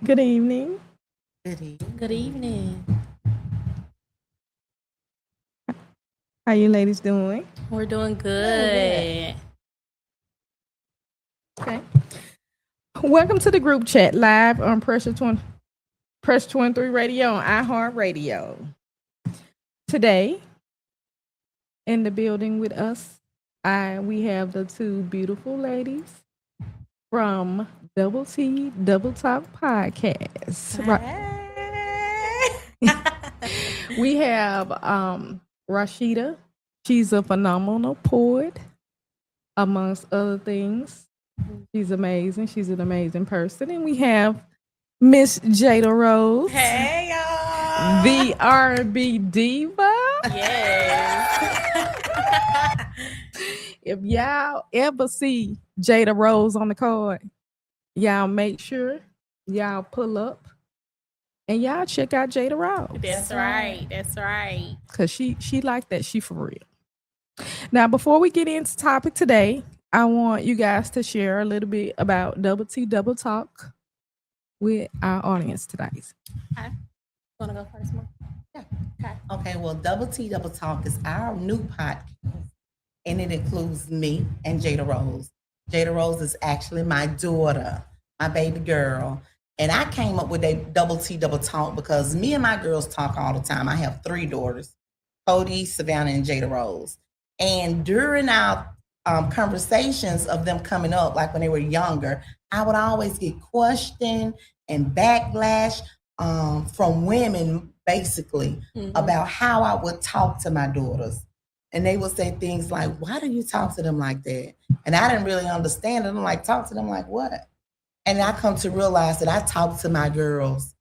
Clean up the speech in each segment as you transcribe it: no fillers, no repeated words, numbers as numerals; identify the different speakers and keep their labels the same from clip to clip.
Speaker 1: Good evening.
Speaker 2: Good evening.
Speaker 3: Good evening.
Speaker 1: How you ladies doing?
Speaker 3: We're doing
Speaker 2: Good.
Speaker 3: good.
Speaker 1: Okay. Welcome to the group chat live on Press 23 Radio on iHeart Radio. Today in the building with us, we have the two beautiful ladies from Double T Double Talk Podcast. We have Rasheda. She's a phenomenal poet, amongst other things. She's amazing. She's an amazing person. And we have Miss Jada Rose,
Speaker 2: Hey y'all.
Speaker 1: the R&B diva.
Speaker 3: Yes.
Speaker 1: If y'all ever see Jada Rose on the card, y'all make sure y'all pull up and y'all check out Jada Rose.
Speaker 3: That's right. That's right.
Speaker 1: Cause she like that. She for real. Now, before we get into topic today, I want you guys to share a little bit about Double T Double Talk with our audience today.
Speaker 3: Okay. Want to go first, Mom?
Speaker 2: Yeah. Okay, well, Double T Double Talk is our new podcast, and it includes me and Jada Rose. Jada Rose is actually my daughter, my baby girl. And I came up with a Double T Double Talk because me and my girls talk all the time. I have three daughters, Cody, Savannah, and Jada Rose. And during our conversations of them coming up, like when they were younger, I would always get questioned and backlash from women, basically, about how I would talk to my daughters. And they would say things like, why do you talk to them like that? And I didn't really understand it. I'm like, talk to them like what? And I come to realize that I talk to my girls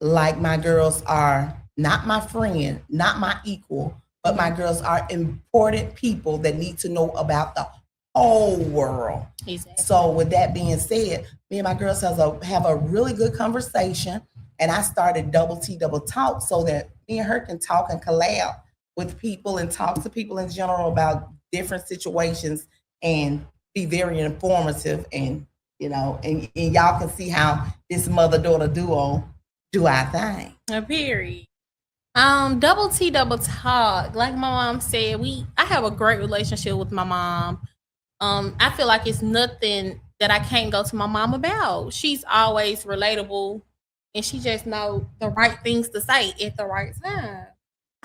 Speaker 2: like my girls are not my friend, not my equal, but my girls are important people that need to know about the whole world.
Speaker 3: Exactly.
Speaker 2: So with that being said, me and my girls have a really good conversation, and I started Double T Double Talk so that me and her can talk and collab with people and talk to people in general about different situations and be very informative and and y'all can see how this mother-daughter duo do our thing.
Speaker 3: A period. Double T Double Talk. Like my mom said, I have a great relationship with my mom. I feel like it's nothing that I can't go to my mom about. She's always relatable and she just know the right things to say at the right time.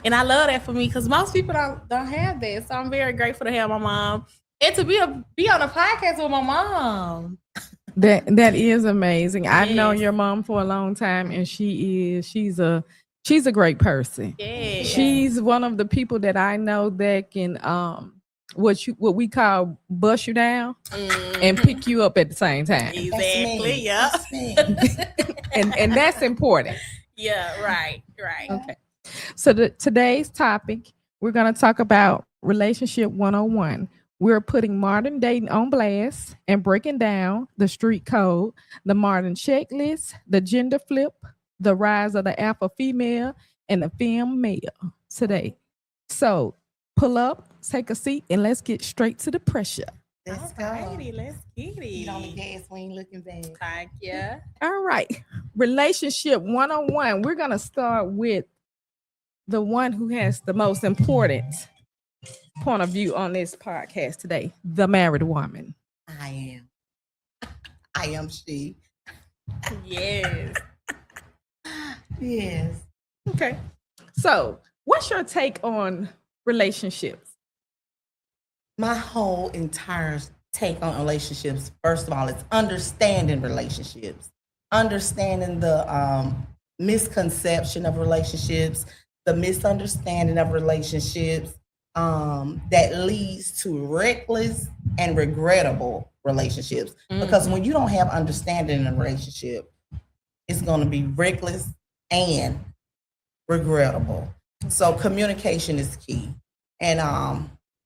Speaker 3: And I love that for me because most people don't have that. So I'm very grateful to have my mom and to be on a podcast with my mom.
Speaker 1: That is amazing. I've known
Speaker 3: Yes.
Speaker 1: your mom for a long time, and she's a great person.
Speaker 3: Yeah.
Speaker 1: She's one of the people that I know that can what we call bust you down and pick you up at the same time.
Speaker 3: Exactly. Yeah.
Speaker 2: That's me.
Speaker 1: And that's important.
Speaker 3: Yeah. Right.
Speaker 1: Okay. So today's topic, we're going to talk about relationship 101. We're putting modern dating on blast and breaking down the street code, the modern checklist, the gender flip, the rise of the alpha female, and the femme male today. So pull up, take a seat, and let's get straight to the pressure.
Speaker 2: Let's go.
Speaker 3: Alrighty, let's get
Speaker 2: Feet on the
Speaker 3: it.
Speaker 2: gas, we ain't looking back.
Speaker 3: Thank you.
Speaker 1: All right. Relationship 101. We're going to start with the one who has the most important point of view on this podcast today, the married woman.
Speaker 2: I am she.
Speaker 3: Yes.
Speaker 2: Yes.
Speaker 1: Okay. So, what's your take on relationships?
Speaker 2: My whole entire take on relationships, first of all, it's understanding relationships, understanding the misconception of relationships, the misunderstanding of relationships that leads to reckless and regrettable relationships. Because when you don't have understanding in a relationship, it's going to be reckless and regrettable. So communication is key. And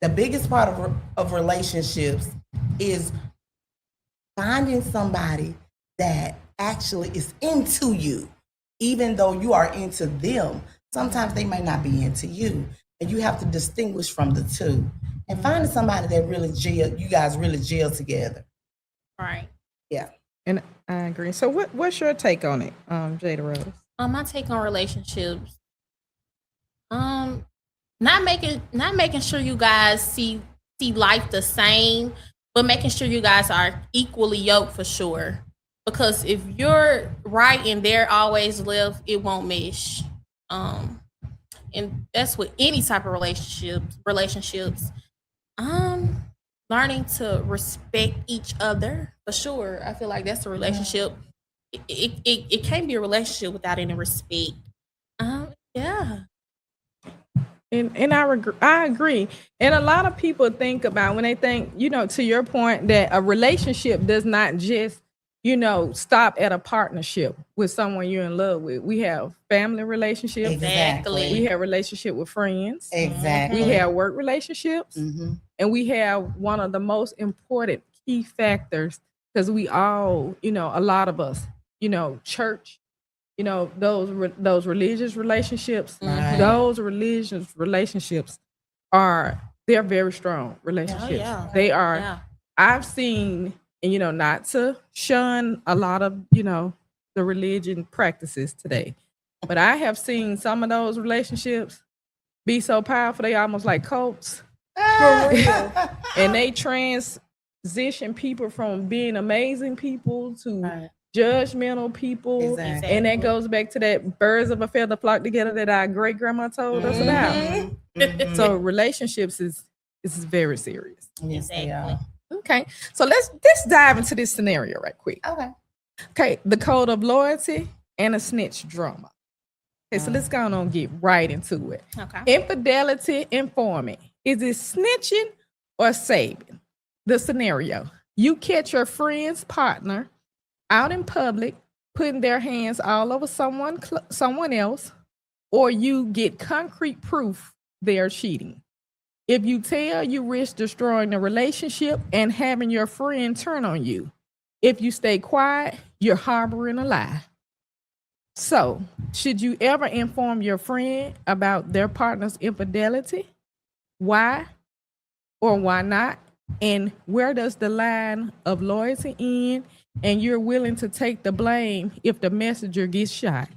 Speaker 2: the biggest part of relationships is finding somebody that actually is into you, even though you are into them. Sometimes they may not be into you, and you have to distinguish from the two. And finding somebody that really you guys really gel together.
Speaker 3: Right.
Speaker 2: Yeah.
Speaker 1: And I agree. So what's your take on it, Jada Rose?
Speaker 3: My take on relationships. Not making sure you guys see life the same, but making sure you guys are equally yoked for sure. Because if you're right and they're always left, it won't mesh. And that's with any type of relationships. Learning to respect each other for sure. I feel like that's a relationship. It can't be a relationship without any respect. Yeah.
Speaker 1: And I agree. And a lot of people think about when they think, to your point, that a relationship does not just, stop at a partnership with someone you're in love with. We have family relationships.
Speaker 3: Exactly.
Speaker 1: We have relationship with friends.
Speaker 2: Exactly.
Speaker 1: We have work relationships.
Speaker 2: Mm-hmm.
Speaker 1: And we have one of the most important key factors, because we all, a lot of us, church, those religious relationships,
Speaker 2: Right.
Speaker 1: those religious relationships they're very strong relationships.
Speaker 3: yeah.
Speaker 1: They are.
Speaker 3: Yeah.
Speaker 1: I've seen, and not to shun a lot of, the religion practices today, but I have seen some of those relationships be so powerful, they almost like cults.
Speaker 3: For real.
Speaker 1: And they transition people from being amazing people to
Speaker 2: Right.
Speaker 1: judgmental people.
Speaker 2: Exactly.
Speaker 1: And that goes back to that birds of a feather flock together that our great grandma told us about.
Speaker 2: Mhm.
Speaker 1: So relationships is very serious.
Speaker 2: Yes, they are.
Speaker 1: Okay, so let's dive into this scenario right quick. Okay, the code of loyalty and a snitch drama. Okay, so let's go on and get right into it.
Speaker 3: Okay.
Speaker 1: Infidelity informant. Is it snitching or saving? The scenario: you catch your friend's partner out in public putting their hands all over someone else, or you get concrete proof they're cheating. If you tell, you risk destroying the relationship and having your friend turn on you. If you stay quiet, you're harboring a lie. So, should you ever inform your friend about their partner's infidelity? Why or why not? And where does the line of loyalty end? And you're willing to take the blame if the messenger gets shot.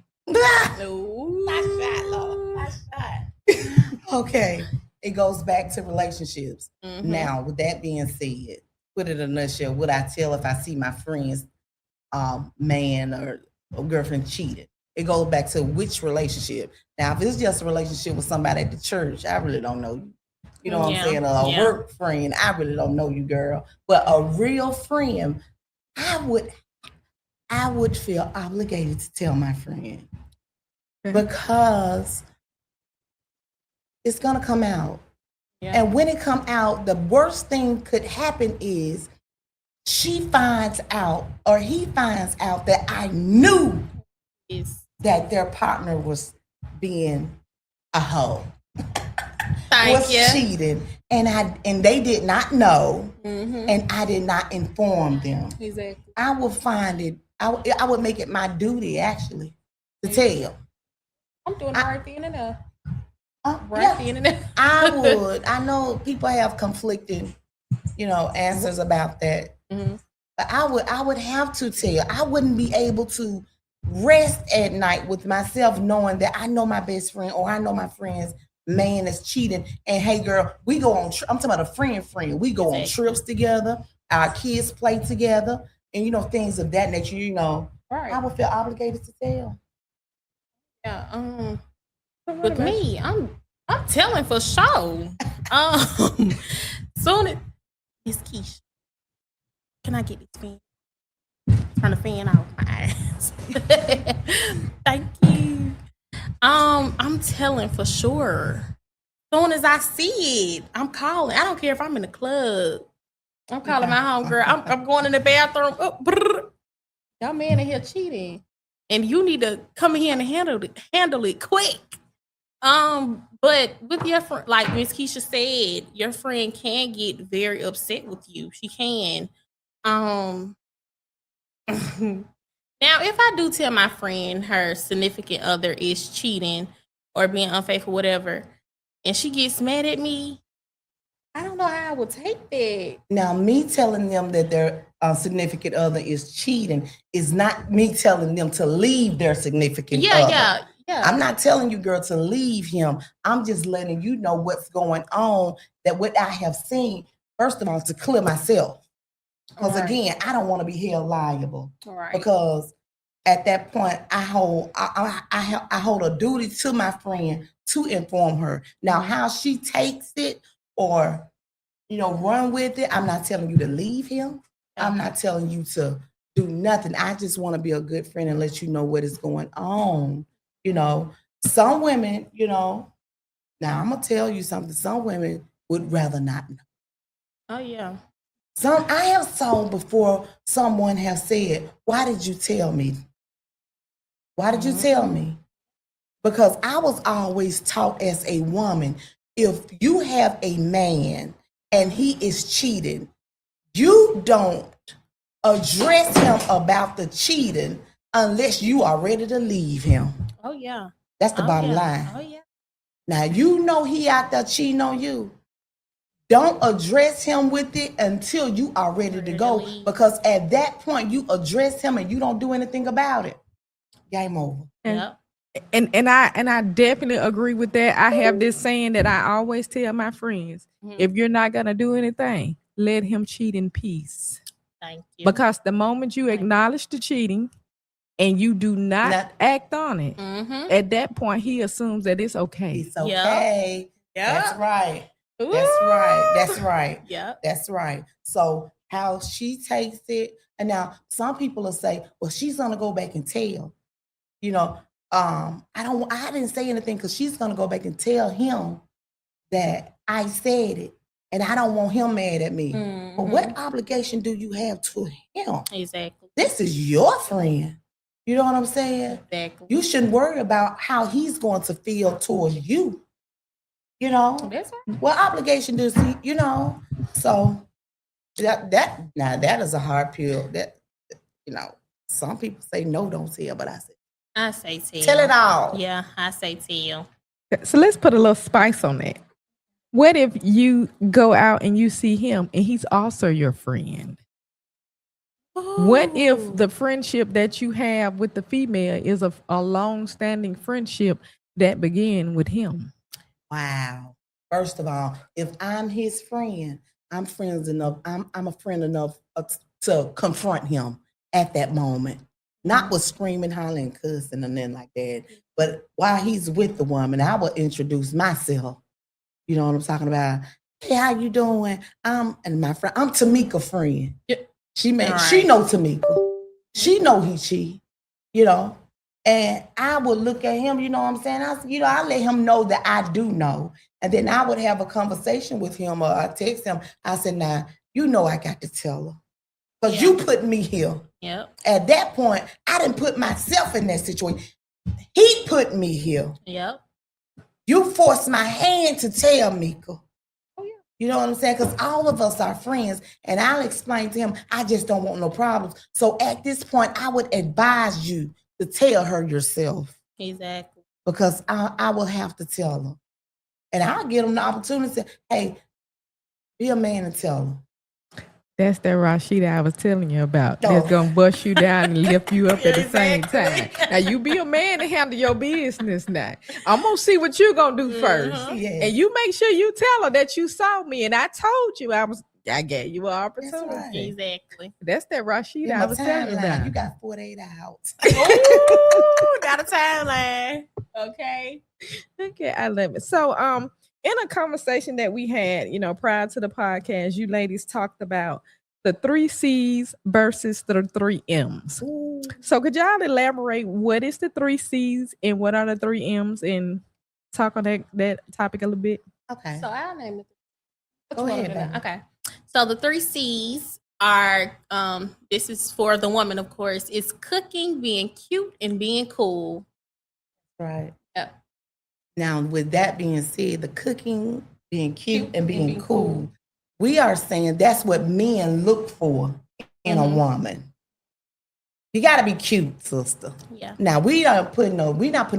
Speaker 2: Okay, it goes back to relationships.
Speaker 3: Mm-hmm.
Speaker 2: Now, with that being said, put it in a nutshell, would I tell if I see my friend's man or girlfriend cheated? It goes back to which relationship. Now, if it's just a relationship with somebody at the church, I really don't know you. You know what I'm saying? A work friend, I really don't know you, girl. But a real friend, I would feel obligated to tell my friend because it's gonna come out. Yeah. And when it come out, the worst thing could happen is she finds out or he finds out that I knew that their partner was being a hoe. Was cheating, and they did not know, and I did not inform them.
Speaker 3: Exactly.
Speaker 2: I would find it. I would make it my duty actually to tell.
Speaker 3: I'm doing the right thing enough.
Speaker 2: Yeah, I would. I know people have conflicting, answers about that. Mm-hmm. But I would have to tell. I wouldn't be able to rest at night with myself knowing that I know my best friend or I know my friend's man is cheating. And hey, girl, we go on. I'm talking about a friend. We go on trips together. Our kids play together, and things of that nature. Right. I would feel obligated to tell.
Speaker 3: Yeah. With me, I'm telling for sure. Soon as Miss Keisha, can I get this fan? Turn the fan off my eyes. Thank you. I'm telling for sure. Soon as I see it, I'm calling. I don't care if I'm in the club. I'm calling my homegirl. I'm going in the bathroom. Oh, y'all man in here cheating, and you need to come in here and handle it quick. But with your friend, like Miss Keisha said, your friend can get very upset with you. She can. Now, if I do tell my friend her significant other is cheating or being unfaithful, whatever, and she gets mad at me, I don't know how I would take that.
Speaker 2: Now, me telling them that their significant other is cheating is not me telling them to leave their significant other.
Speaker 3: Yeah.
Speaker 2: I'm not telling you, girl, to leave him. I'm just letting you know what's going on, that what I have seen, first of all, to clear myself. Because again, I don't want to be held liable.
Speaker 3: Right.
Speaker 2: Because at that point, I hold a duty to my friend to inform her. Now, how she takes it or run with it, I'm not telling you to leave him. I'm not telling you to do nothing. I just want to be a good friend and let you know what is going on. Some women, now I'm gonna tell you something. Some women would rather not know.
Speaker 3: Oh yeah.
Speaker 2: I have saw before someone have said, "Why did you tell me? Why did you tell me?" Because I was always taught as a woman, if you have a man and he is cheating, you don't address him about the cheating unless you are ready to leave him.
Speaker 3: Oh yeah.
Speaker 2: That's the bottom line.
Speaker 3: Oh yeah.
Speaker 2: Now he out there cheating on you. Don't address him with it until you are ready to go. Because at that point, you address him and you don't do anything about it. Game over.
Speaker 3: Yep.
Speaker 1: And I definitely agree with that. I have this saying that I always tell my friends: if you're not gonna do anything, let him cheat in peace.
Speaker 3: Thank you.
Speaker 1: Because the moment you acknowledge the cheating and you do not act on it, at that point he assumes that it's okay.
Speaker 2: It's okay.
Speaker 3: Yeah.
Speaker 2: That's right.
Speaker 3: Ooh.
Speaker 2: That's right.
Speaker 3: Yeah.
Speaker 2: That's right. So how she takes it, and now some people will say, well, she's gonna go back and tell. I didn't say anything because she's gonna go back and tell him that I said it. And I don't want him mad at me. But what obligation do you have to him?
Speaker 3: Exactly.
Speaker 2: This is your friend. You know what I'm saying?
Speaker 3: Exactly.
Speaker 2: You shouldn't worry about how he's going to feel towards you.
Speaker 3: That's right.
Speaker 2: What obligation does he, So that is a hard pill. That some people say no, don't tell, but
Speaker 3: I say tell.
Speaker 2: Tell it all.
Speaker 3: Yeah, I say tell.
Speaker 1: So let's put a little spice on that. What if you go out and you see him and he's also your friend?
Speaker 3: Ooh.
Speaker 1: What if the friendship that you have with the female is a long-standing friendship that began with him?
Speaker 2: Wow. First of all, if I'm his friend, I'm friends enough. I'm a friend enough to confront him at that moment. Not with screaming, hollering, cussing, and then like that. But while he's with the woman, I will introduce myself. You know what I'm talking about? Hey, how you doing? And my friend, I'm Tamika friend. She know Tamika. She know he cheat, And I would look at him, you know what I'm saying? I let him know that I do know. And then I would have a conversation with him or I text him. I said, nah, I got to tell her. Because you put me here.
Speaker 3: Yep.
Speaker 2: At that point, I didn't put myself in that situation. He put me here.
Speaker 3: Yep.
Speaker 2: You forced my hand to tell Mika.
Speaker 3: Oh, yeah.
Speaker 2: You know what I'm saying? Because all of us are friends. And I'll explain to him, I just don't want no problems. So at this point, I would advise you to tell her yourself.
Speaker 3: Exactly.
Speaker 2: Because I will have to tell her. And I'll give him the opportunity to say, hey, be a man and tell her.
Speaker 1: That's that Rasheda I was telling you about. That's going to bust you down and lift you up at the same time. Now, you be a man and handle your business now. I'm going to see what you're going to do first.
Speaker 2: Yeah.
Speaker 1: And you make sure you tell her that you saw me and I told you I gave you an opportunity.
Speaker 2: That's right.
Speaker 3: Exactly.
Speaker 1: That's that Rasheda I was telling you about.
Speaker 2: You got 48 hours.
Speaker 3: Ooh, got a timeline. Okay,
Speaker 1: I love it. So, in a conversation that we had, prior to the podcast, you ladies talked about the 3 C's versus the 3 M's.
Speaker 2: Ooh.
Speaker 1: So could y'all elaborate what is the 3 C's and what are the 3 M's and talk on that topic a little bit?
Speaker 2: Okay.
Speaker 3: so I'll name it.
Speaker 2: Go ahead, baby.
Speaker 3: Okay. So the 3 C's are, this is for the woman, of course, is cooking, being cute, and being cool.
Speaker 2: Right.
Speaker 3: Yep.
Speaker 2: Now, with that being said, the cooking, being cute, and being cool, we are saying that's what men look for in a woman. You got to be cute, sister.
Speaker 3: Yeah.
Speaker 2: Now, we're not putting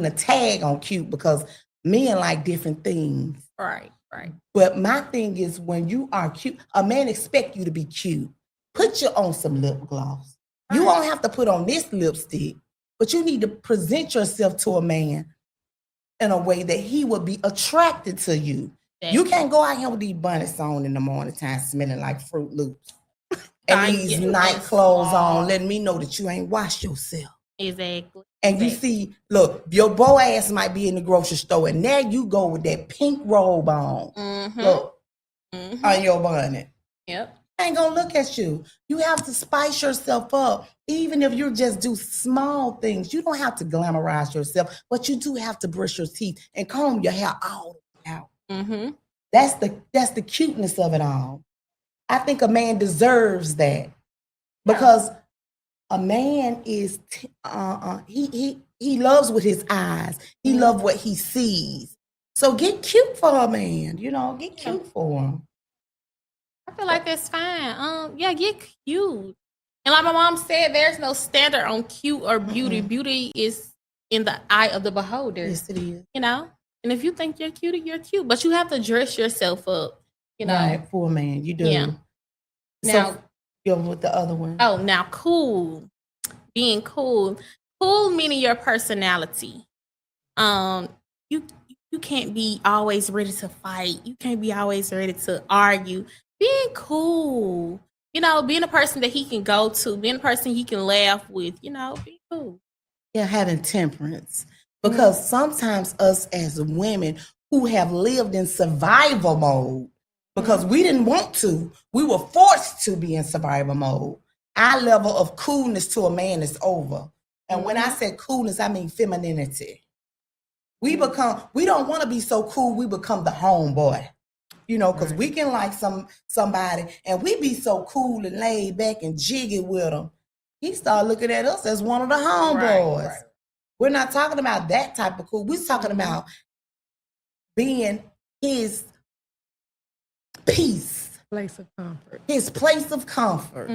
Speaker 2: a tag on cute because men like different things.
Speaker 3: Right. Right.
Speaker 2: But my thing is, when you are cute, a man expect you to be cute. Put you on some lip gloss. You won't have to put on this lipstick, but you need to present yourself to a man in a way that he would be attracted to you. You can't go out here with these bonnets on in the morning time smelling like Fruit Loops and these night clothes on, letting me know that you ain't washed yourself.
Speaker 3: Exactly.
Speaker 2: And you see, look, your boy ass might be in the grocery store, and now you go with that pink robe on. Look, on your bonnet.
Speaker 3: Yep.
Speaker 2: I ain't gonna look at you. You have to spice yourself up. Even if you just do small things, you don't have to glamorize yourself, but you do have to brush your teeth and comb your hair all out. That's the cuteness of it all. I think a man deserves that because a man is he loves with his eyes. He loves what he sees. So get cute for a man. Get cute for him.
Speaker 3: I feel like that's fine. Yeah, get cute. And like my mom said, there's no standard on cute or beauty. Beauty is in the eye of the beholder.
Speaker 2: Yes, it is.
Speaker 3: And if you think you're cute, you're cute. But you have to dress yourself up.
Speaker 2: Right, for a man, you do.
Speaker 3: Yeah. Now,
Speaker 2: you're with the other one.
Speaker 3: Oh, now cool. Being cool. Cool meaning your personality. You can't be always ready to fight. You can't be always ready to argue. Being cool. Being a person that he can go to, being a person he can laugh with, be cool.
Speaker 2: Yeah, having temperance. Because sometimes us as women who have lived in survival mode, because we didn't want to, we were forced to be in survival mode. Our level of coolness to a man is over. And when I say coolness, I mean femininity. We don't want to be so cool, we become the homeboy. Because we can like somebody and we be so cool and laid back and jiggy with them. He started looking at us as one of the homeboys. Right. We're not talking about that type of cool. We're talking about being his peace.
Speaker 1: Place of comfort.
Speaker 2: His place of comfort.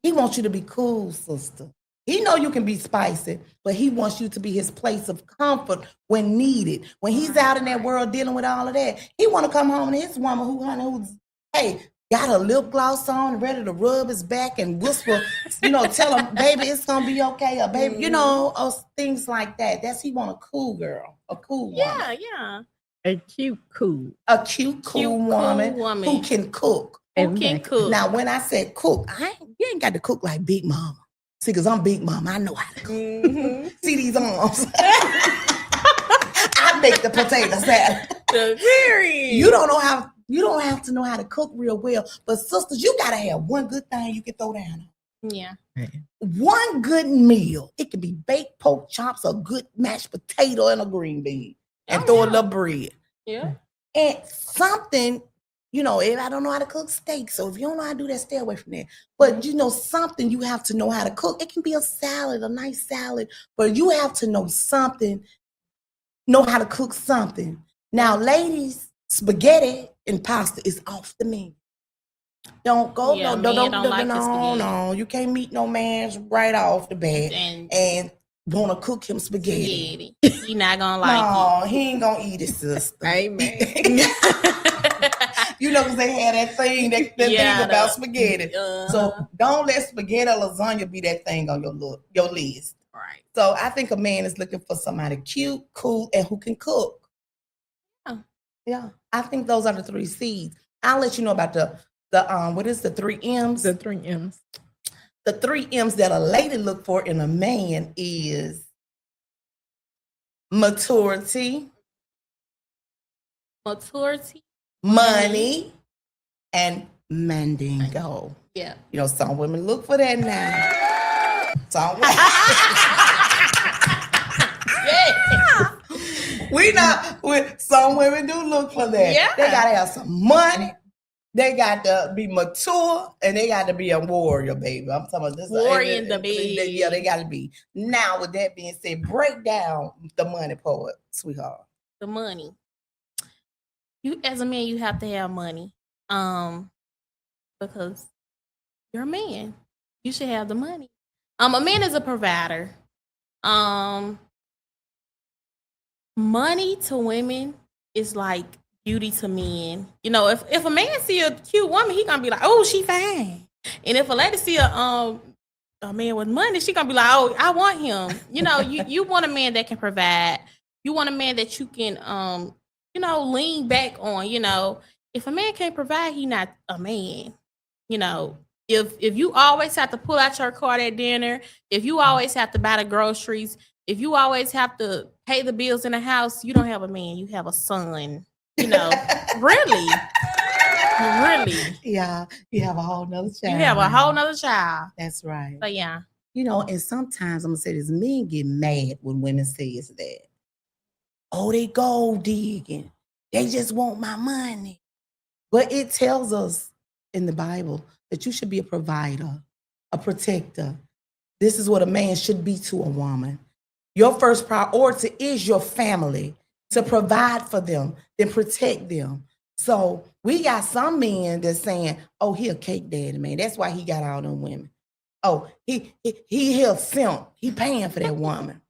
Speaker 2: He wants you to be cool, sister. He know you can be spicy, but he wants you to be his place of comfort when needed. When he's out in that world dealing with all of that, he want to come home to his woman who's got a lip gloss on, ready to rub his back and whisper, tell him, baby, it's gonna be okay, or baby, things like that. He want a cool girl, a cool woman.
Speaker 3: Yeah.
Speaker 1: A cute, cool.
Speaker 2: A cute, cool woman who can cook.
Speaker 3: Who can cook.
Speaker 2: Now, when I said cook, you ain't got to cook like Big Mama. See, because I'm Big Mama, I know how to cook. See these arms? I make the potato salad. You don't have to know how to cook real well, but sisters, you gotta have one good thing you can throw down on.
Speaker 3: Yeah.
Speaker 2: One good meal. It could be baked pork chops, a good mashed potato, and a green bean, and throw a little bread.
Speaker 3: Yeah.
Speaker 2: And something. If I don't know how to cook steak, so if you don't know how to do that, stay away from that. But something you have to know how to cook. It can be a salad, a nice salad, but you have to know something, know how to cook something. Now, ladies, spaghetti and pasta is off the menu. Don't go, no. You can't meet no man right off the bat and want to cook him spaghetti.
Speaker 3: He not gonna like it.
Speaker 2: No, he ain't gonna eat it, sister.
Speaker 1: Amen.
Speaker 2: Because they had that thing, that thing about spaghetti. So don't let spaghetti or lasagna be that thing on your list.
Speaker 3: Right.
Speaker 2: So I think a man is looking for somebody cute, cool, and who can cook. Yeah. I think those are the 3 C's. I'll let you know about the what is the 3 M's?
Speaker 1: The 3 M's.
Speaker 2: The 3 M's that a lady look for in a man is maturity, money, and Mandingo.
Speaker 3: Yeah.
Speaker 2: Some women look for that now. Some some women do look for that.
Speaker 3: Yeah.
Speaker 2: They gotta have some money. They got to be mature and they got to be a warrior, baby. I'm talking about this.
Speaker 3: Warrior in the bed.
Speaker 2: Yeah, they got to be. Now, with that being said, break down the money part, sweetheart.
Speaker 3: The money. You, as a man, you have to have money. Because you're a man. You should have the money. A man is a provider. Money to women is like beauty to men. You know, if a man see a cute woman, he gonna be like, oh, she fine. And if a lady see a man with money, she gonna be like, oh, I want him. You know, you want a man that can provide. You want a man that you can you know, lean back on. You know, if a man can't provide, he not a man. You know, if you always have to pull out your card at dinner, if you always have to buy the groceries, if you always have to pay the bills in the house, you don't have a man, you have a son. You know, really. Really.
Speaker 2: Yeah, you have a whole nother child.
Speaker 3: You have a whole nother child.
Speaker 2: That's right.
Speaker 3: But yeah.
Speaker 2: You know, and sometimes I'm gonna say this, men get mad when women says that. Oh, they gold digging. They just want my money. But it tells us in the Bible that you should be a provider, a protector. This is what a man should be to a woman. Your first priority is your family, to provide for them, then protect them. So we got some men that's saying, oh, he a cake daddy, man. That's why he got all them women. Oh, he a simp. He paying for that woman.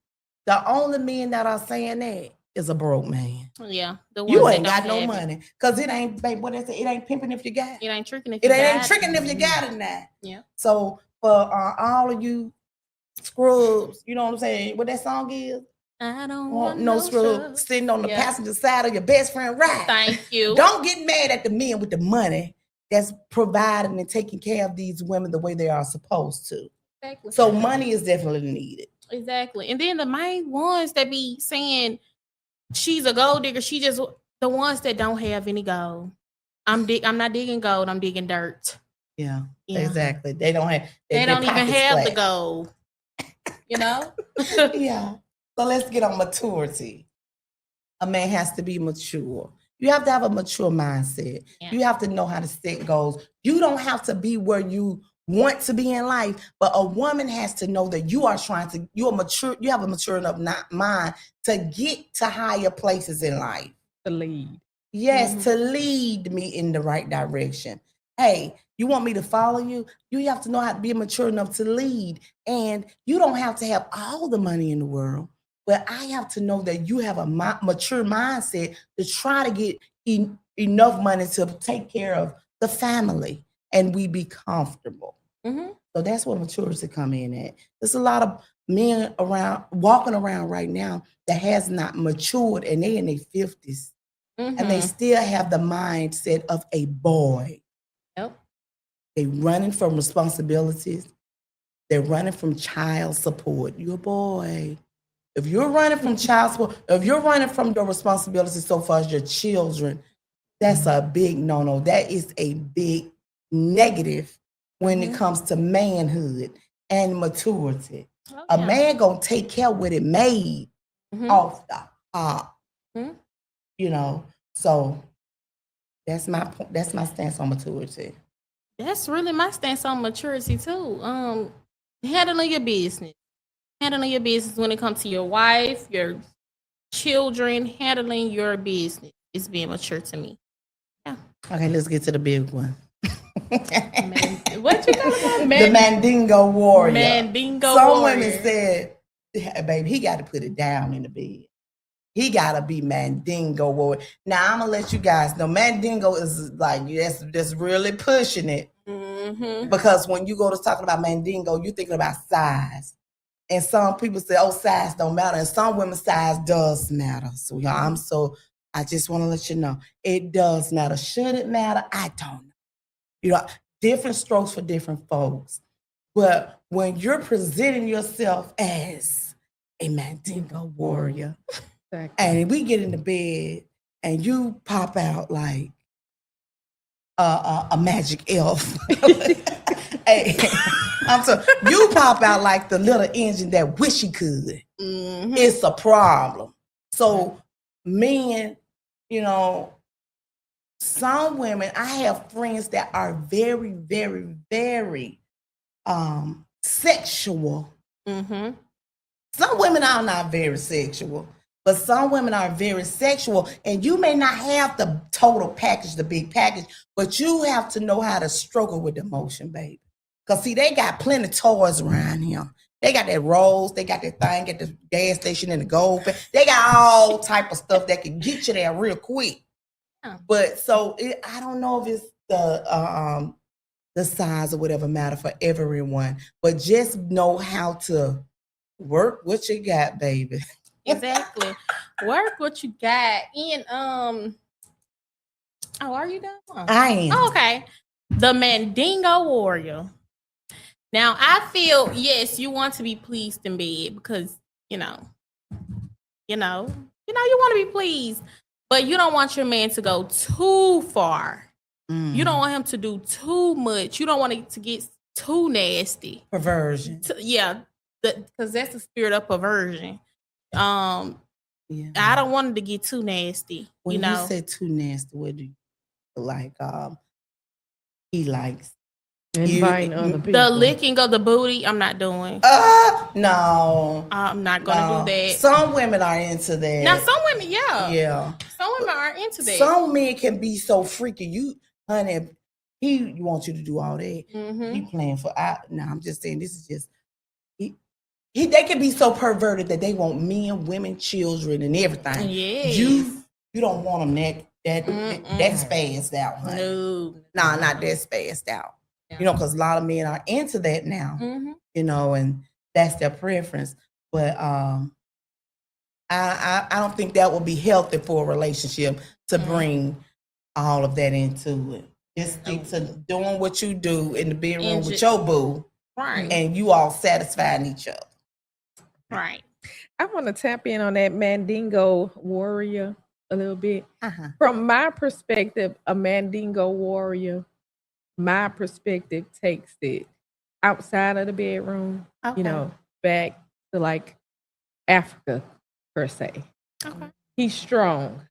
Speaker 2: The only men that are saying that is a broke man.
Speaker 3: Yeah.
Speaker 2: You ain't got no money. Because it ain't, babe, what they say, it ain't pimping if you got it.
Speaker 3: It ain't tricking if you
Speaker 2: got it. It
Speaker 3: got
Speaker 2: ain't tricking if you got it now.
Speaker 3: Yeah.
Speaker 2: So for all of you scrubs, you know what I'm saying? What that song is?
Speaker 3: I don't
Speaker 2: want no scrub sitting on the passenger side of your best friend ride.
Speaker 3: Thank you.
Speaker 2: Don't get mad at the men with the money that's providing and taking care of these women the way they are supposed to.
Speaker 3: Exactly.
Speaker 2: So money is definitely needed.
Speaker 3: Exactly. And then the main ones that be saying she's a gold digger, she just the ones that don't have any gold. I'm not digging gold, I'm digging dirt.
Speaker 2: Yeah. Exactly. They don't have
Speaker 3: they don't even have the gold. You know?
Speaker 2: Yeah. So let's get on maturity. A man has to be mature. You have to have a mature mindset. Yeah. You have to know how to set goals. You don't have to be where you want to be in life, but a woman has to know that you are you have a mature enough mind to get to higher places in life.
Speaker 1: To lead.
Speaker 2: Yes, to lead me in the right direction. Hey, you want me to follow you? You have to know how to be mature enough to lead. And you don't have to have all the money in the world. But I have to know that you have a mature mindset to try to get enough money to take care of the family and we be comfortable. Mm-hmm. So that's where maturity come in at. There's a lot of men walking around right now that has not matured and they in their 50s. Mm-hmm. And they still have the mindset of a boy.
Speaker 3: Yep.
Speaker 2: They running from responsibilities. They're running from child support. You're a boy. If you're running from child support, if you're running from your responsibilities so far as your children, that's a big no-no. That is a big negative when it comes to manhood and maturity. Oh, yeah. A man gonna take care of what it made off the top. You know, so that's my stance on maturity.
Speaker 3: That's really my stance on maturity too. Handling your business. Handling your business when it comes to your wife, your children, handling your business is being mature to me. Yeah.
Speaker 2: Okay, let's get to the big one.
Speaker 3: What you call it?
Speaker 2: The Mandingo warrior.
Speaker 3: Mandingo
Speaker 2: Some
Speaker 3: warrior.
Speaker 2: women said, hey, baby, he got to put it down in the bed. He got to be Mandingo warrior. Now, I'm going to let you guys know, Mandingo is like, that's really pushing it. Mm-hmm. Because when you go to talking about Mandingo, you're thinking about size. And some people say, oh, size don't matter. And some women's size does matter. So, y'all, I just want to let you know, it does matter. Should it matter? I don't know. You know, different strokes for different folks. But when you're presenting yourself as a Mandingo warrior, and we get in the bed and you pop out like a magic elf. Hey, you pop out like the little engine that wish he could. Mm-hmm. It's a problem. So men, you know, some women, I have friends that are very, very, very sexual. Mm-hmm. Some women are not very sexual, but some women are very sexual. And you may not have the total package, the big package, but you have to know how to struggle with emotion, baby. Because, see, they got plenty of toys around here. They got that Rose, they got that thing at the gas station in the gold. They got all type of stuff that can get you there real quick. But so I don't know if it's the size or whatever matter for everyone, but just know how to work what you got, baby.
Speaker 3: Exactly. Work what you got. And oh, are you done?
Speaker 2: I am.
Speaker 3: Oh, okay. The Mandingo Warrior. Now I feel yes, you want to be pleased in bed because you want to be pleased, but you don't want your man to go too far. You don't want him to do too much. You don't want it to get too nasty.
Speaker 2: Perversion.
Speaker 3: Because that's the spirit of perversion. I don't want it to get too nasty.
Speaker 2: When you say too nasty, what do you like? He likes
Speaker 1: inviting other people.
Speaker 3: The licking of the booty, I'm not doing.
Speaker 2: No.
Speaker 3: I'm not gonna do that.
Speaker 2: Some women are into that.
Speaker 3: Now, some women,
Speaker 2: yeah.
Speaker 3: Some women are into that.
Speaker 2: Some men can be so freaky. You, honey, he wants you to do all that. He playing for. I'm just saying this is just. They can be so perverted that they want men, women, children, and everything.
Speaker 3: Yes.
Speaker 2: You don't want them that spazzed out, honey. No, not that spazzed out. Yeah. Because a lot of men are into that now. And that's their preference. But I don't think that would be healthy for a relationship to bring all of that into it. Just stick to doing what you do in the bedroom with your boo,
Speaker 3: right? And
Speaker 2: you all satisfying each other.
Speaker 3: Right.
Speaker 1: I want to tap in on that Mandingo warrior a little bit. From my perspective, a Mandingo warrior, my perspective takes it outside of the bedroom, back to like Africa per se. Okay. He's strong.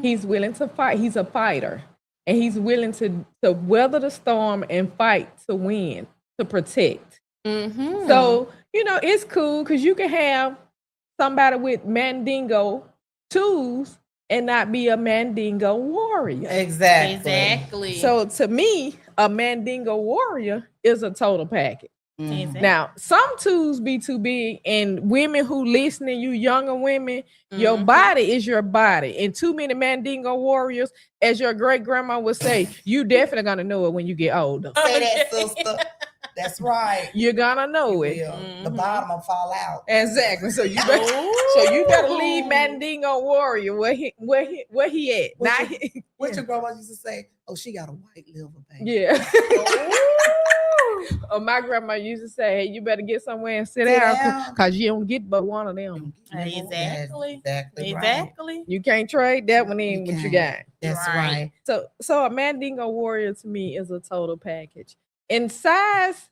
Speaker 1: He's willing to fight. He's a fighter. And he's willing to weather the storm and fight to win, to protect. So, it's cool because you can have somebody with Mandingo tools and not be a Mandingo warrior.
Speaker 2: Exactly.
Speaker 1: So to me, a Mandingo warrior is a total package.
Speaker 3: Exactly.
Speaker 1: Now, some tools be too big, and women who listening, you younger women, your body is your body. And too many Mandingo warriors, as your great grandma would say, you definitely gonna know it when you get older.
Speaker 2: Say that, sister. That's right.
Speaker 1: You're gonna know it.
Speaker 2: The bottom will fall out.
Speaker 1: Exactly. So you better leave Mandingo warrior where he at.
Speaker 2: What your grandma used to say? Oh, she got a white liver, baby.
Speaker 1: Yeah. Or my grandma used to say, hey, you better get somewhere and sit down because you don't get but one of them.
Speaker 3: Exactly.
Speaker 2: Right.
Speaker 1: You can't trade that one in what you got.
Speaker 2: That's right.
Speaker 1: So a Mandingo warrior to me is a total package. In size,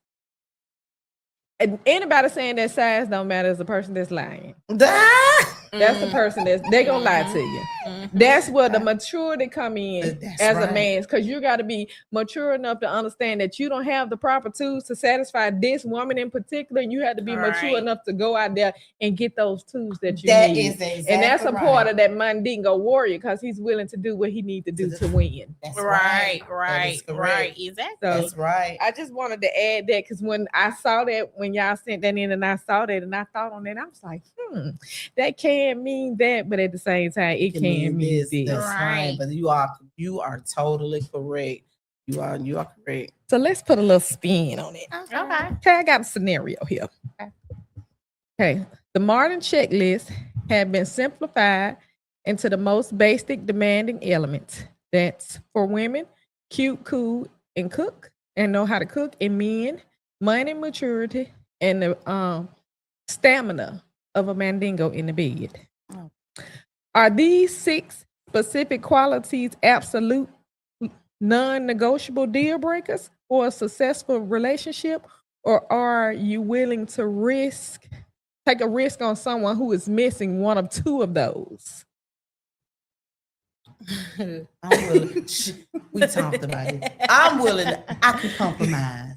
Speaker 1: anybody saying that size don't matter is the person that's lying. That's the person they gonna lie to you. That's where the maturity come in a man, because you got to be mature enough to understand that you don't have the proper tools to satisfy this woman in particular, and you have to be mature enough to go out there and get those tools that you need. And that's a part of that Mandingo warrior, because he's willing to do what he needs to do to win.
Speaker 3: Right. Exactly.
Speaker 2: That's right.
Speaker 1: I just wanted to add that because when I saw that, when y'all sent that in and I saw that and I thought on that, I was like, that can mean that, but at the same time, it can mean this.
Speaker 2: That's right. But you are totally correct. You are correct.
Speaker 1: So let's put a little spin on it.
Speaker 3: Okay,
Speaker 1: I got a scenario here. Okay. The modern checklist have been simplified into the most basic demanding elements. That's for women, cute, cool, and cook, and know how to cook, and men, money, maturity, and the stamina of a Mandingo in the bed. Are these 6 specific qualities absolute non-negotiable deal breakers for a successful relationship, or are you willing to take a risk on someone who is missing one of 2 of those?
Speaker 2: I'm willing. We talked about it. I'm willing. I can compromise.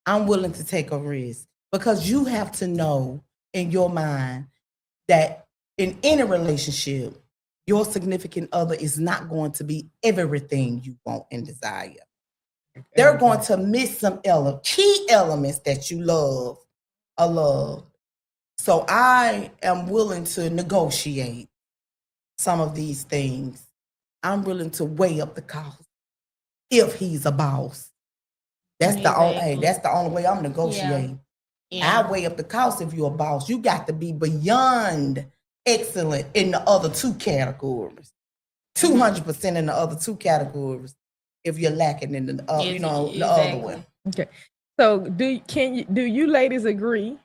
Speaker 2: I'm willing to take a risk, because you have to know in your mind that in any relationship, your significant other is not going to be everything you want and desire. They're going to miss some key elements that you love. So I am willing to negotiate some of these things I'm willing to weigh up the cost if he's a boss. That's the only. Hey, that's the only way I'm negotiating. I weigh up the cost if you're a boss. You got to be beyond excellent in the other two categories. 200% in the other two categories. If you're lacking in the the other one.
Speaker 1: Okay. So do you ladies agree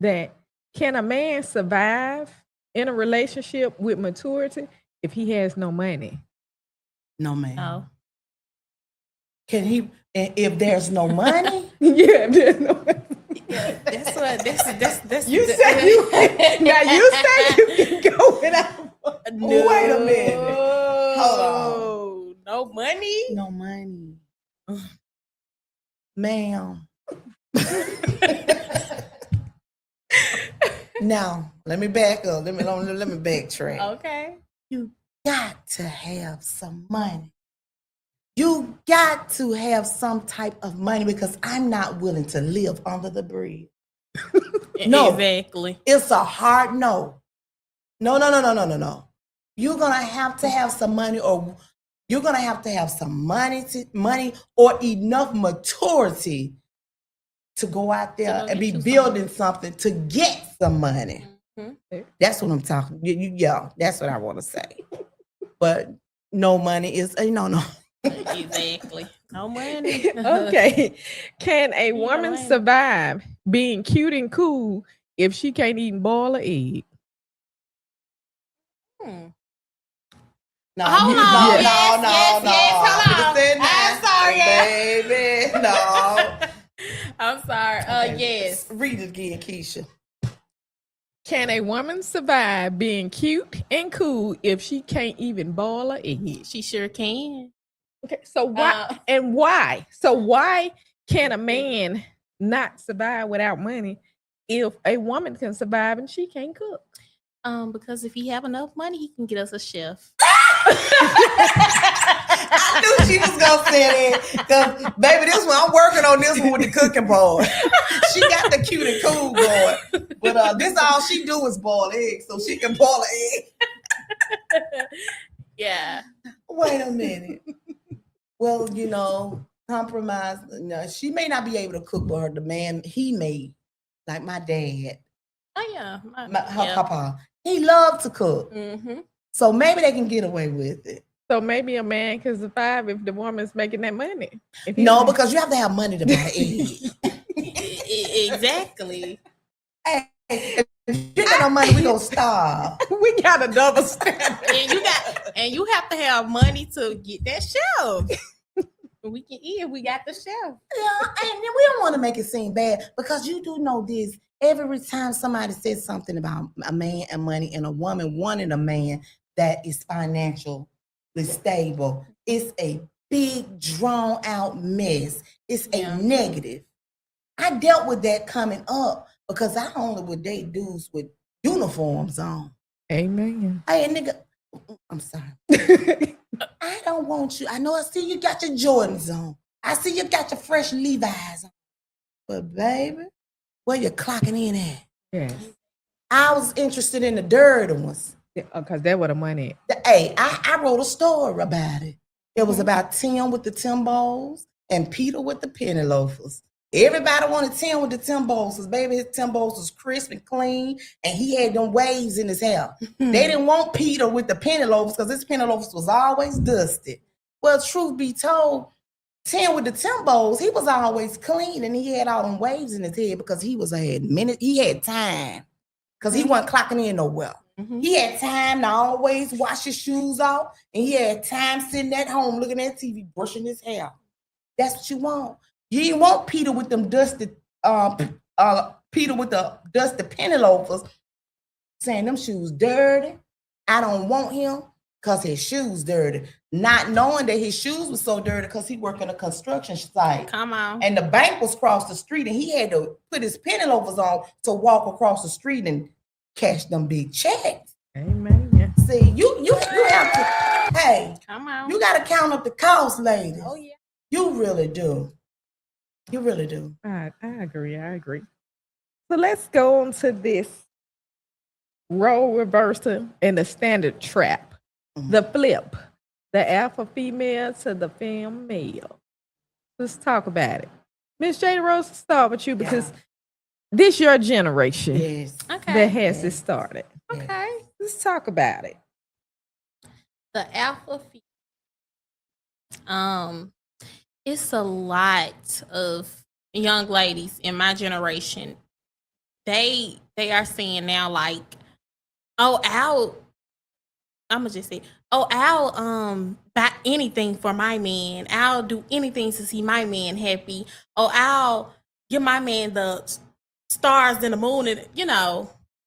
Speaker 1: that can a man survive in a relationship with maturity if he has no money?
Speaker 2: No, man.
Speaker 3: Oh.
Speaker 2: Can he? If there's no money?
Speaker 1: Yeah, there's no money.
Speaker 3: Yeah, that's
Speaker 1: You said you now you said you can go without.
Speaker 2: No. Wait a minute. Hold on.
Speaker 3: No money?
Speaker 2: No money. Ma'am. Now, let me back up. Let me backtrack.
Speaker 3: Okay.
Speaker 2: You got to have some money. You got to have some type of money because I'm not willing to live under the bridge. No.
Speaker 3: Exactly.
Speaker 2: It's a hard no. No. You're going to have some money, or you're going to have some money or enough maturity to go out there and be building something to get some money. Mm-hmm. That's what I'm talking. Yeah, that's what I want to say. But no money is no.
Speaker 3: Exactly. No money.
Speaker 1: Okay. Can a woman survive being cute and cool if she can't even boil an egg?
Speaker 2: No,
Speaker 3: hold on. Yes, hold on.
Speaker 2: I'm sorry, baby. No.
Speaker 3: I'm sorry.
Speaker 2: Okay.
Speaker 3: Yes.
Speaker 2: Read it again, Keisha.
Speaker 1: Can a woman survive being cute and cool if she can't even boil an egg?
Speaker 3: She sure can.
Speaker 1: Okay, so why and why? So why can a man not survive without money if a woman can survive and she can't cook?
Speaker 3: Because if he have enough money, he can get us a chef.
Speaker 2: I knew she was gonna say that. Cause baby, this one I'm working on this one with the cooking board. She got the cute and cool board, but this all she do is boil eggs, so she can boil an egg.
Speaker 3: Yeah.
Speaker 2: Wait a minute. Well, compromise. No, she may not be able to cook, but the man he made, like my dad.
Speaker 3: Oh yeah.
Speaker 2: Her papa. He loved to cook. Mm-hmm. So maybe they can get away with it.
Speaker 1: So maybe a man can survive if the woman's making that money.
Speaker 2: No, because you have to have money to buy eggs.
Speaker 3: Exactly.
Speaker 2: Hey, if you got no money, we gonna starve.
Speaker 1: We got a double standard.
Speaker 3: And you have to have money to get that chef. We can eat if we got the chef.
Speaker 2: Yeah, and we don't want to make it seem bad because you do know this. Every time somebody says something about a man and money and a woman wanting a man that is financially stable, it's a big, drawn out mess. It's a negative. I dealt with that coming up because I only would date dudes with uniforms on.
Speaker 1: Amen.
Speaker 2: Hey, nigga, I'm sorry. I don't want you. I know I see you got your Jordans on. I see you got your fresh Levi's on. But baby, where you clocking in at?
Speaker 1: Yes.
Speaker 2: I was interested in the dirty ones.
Speaker 1: Because that's where the money is.
Speaker 2: Hey, I wrote a story about it. It was about Tim with the Timbos and Peter with the penny loafers. Everybody wanted Tim with the Timbos because baby, his Timbos was crisp and clean and he had them waves in his hair. They didn't want Peter with the penny loafers because his penny loafers was always dusty. Well, truth be told, Tim with the Timbos, he was always clean and he had all them waves in his head because he had time because he wasn't clocking in nowhere. Mm-hmm. He had time to always wash his shoes off and he had time sitting at home looking at TV, brushing his hair. That's what you want. You didn't want Peter with them dusted, Peter with the dusted penny loafers saying them shoes dirty. I don't want him because his shoes dirty. Not knowing that his shoes were so dirty because he worked in a construction site.
Speaker 3: Come on.
Speaker 2: And the bank was across the street and he had to put his penny loafers on to walk across the street and cash them big checks.
Speaker 1: Amen. Yeah.
Speaker 2: See, you have to, hey,
Speaker 3: come on.
Speaker 2: You got to count up the cost, lady.
Speaker 3: Oh, yeah.
Speaker 2: You really do. You really do.
Speaker 1: I agree. So let's go on to this role reversal and the standard trap. Mm-hmm. The flip. the alpha female to the femme male. Let's talk about it. Miss Jada Rose, let's start with you because this your generation
Speaker 2: Yes.
Speaker 3: Okay.
Speaker 1: that has it started.
Speaker 3: Okay.
Speaker 1: Let's talk about it.
Speaker 3: The alpha it's a lot of young ladies in my generation. They are saying now like, oh, I'ma just say, oh, I'll buy anything for my man. I'll do anything to see my man happy. Oh, I'll give my man the stars and the moon, and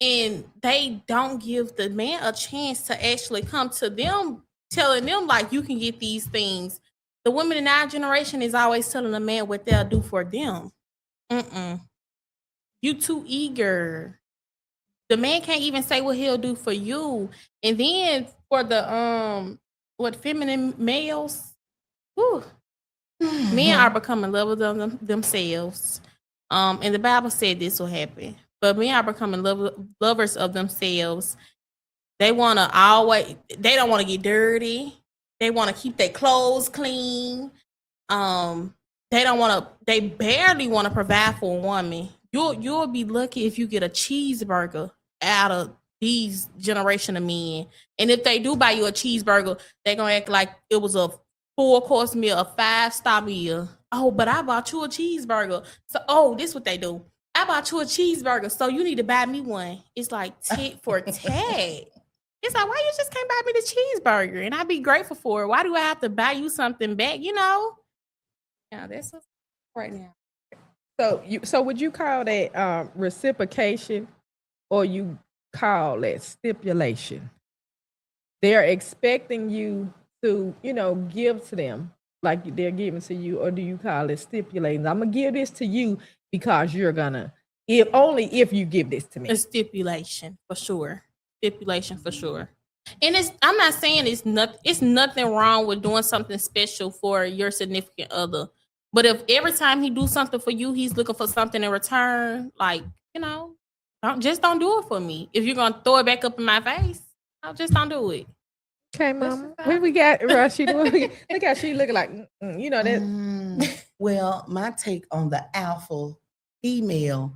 Speaker 3: and they don't give the man a chance to actually come to them, telling them like you can get these things. The women in our generation is always telling the man what they'll do for them. You too eager. The man can't even say what he'll do for you. And then for the feminine males, whew, men are becoming in love with themselves. And the Bible said this will happen. But men are becoming lovers of themselves. They don't want to get dirty. They want to keep their clothes clean. They barely want to provide for a woman. You'll be lucky if you get a cheeseburger out of these generation of men. And if they do buy you a cheeseburger, they're gonna act like it was a 4-course meal, a 5-star meal. Oh, but I bought you a cheeseburger. So this is what they do. I bought you a cheeseburger, so you need to buy me one. It's like tit for tat. It's like, why you just can't buy me the cheeseburger? And I'd be grateful for it. Why do I have to buy you something back? Yeah, that's right now.
Speaker 1: So would you call that reciprocation, or you call that stipulation? They're expecting you to, give to them like they're giving to you, or do you call it stipulating? I'm gonna give this to you because you're gonna, if you give this to me.
Speaker 3: A stipulation for sure. Stipulation for sure. And I'm not saying it's nothing wrong with doing something special for your significant other. But if every time he do something for you, he's looking for something in return, like, don't do it for me. If you're gonna throw it back up in my face, just don't do it.
Speaker 1: Okay, Mama. When we got Rasheda, look how she looking like, that.
Speaker 2: Well, my take on the alpha female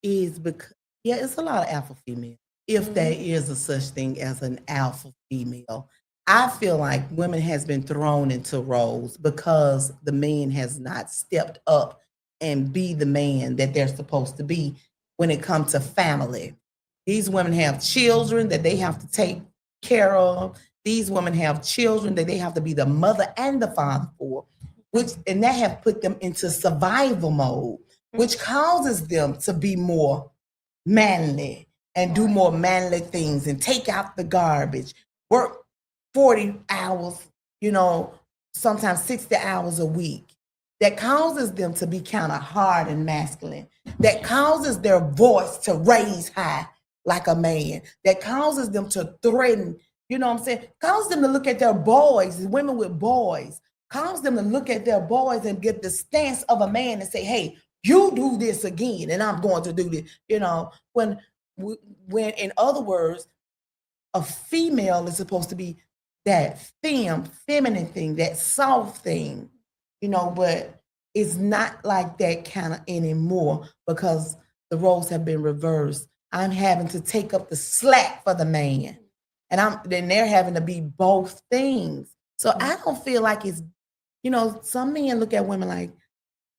Speaker 2: is because, it's a lot of alpha female. If there is a such thing as an alpha female, I feel like women has been thrown into roles because the man has not stepped up and be the man that they're supposed to be when it comes to family. These women have children that they have to take care of. These women have children that they have to be the mother and the father for, and that have put them into survival mode, which causes them to be more manly and do more manly things and take out the garbage, work 40 hours, sometimes 60 hours a week. That causes them to be kind of hard and masculine. That causes their voice to raise high like a man. That causes them to threaten, causes them to look at their boys, women with boys, causes them to look at their boys and get the stance of a man and say, hey, you do this again and I'm going to do this. When in other words, a female is supposed to be that feminine thing, that soft thing, but it's not like that kind of anymore because the roles have been reversed. I'm having to take up the slack for the man, and then they're having to be both things. So I don't feel like it's, some men look at women like,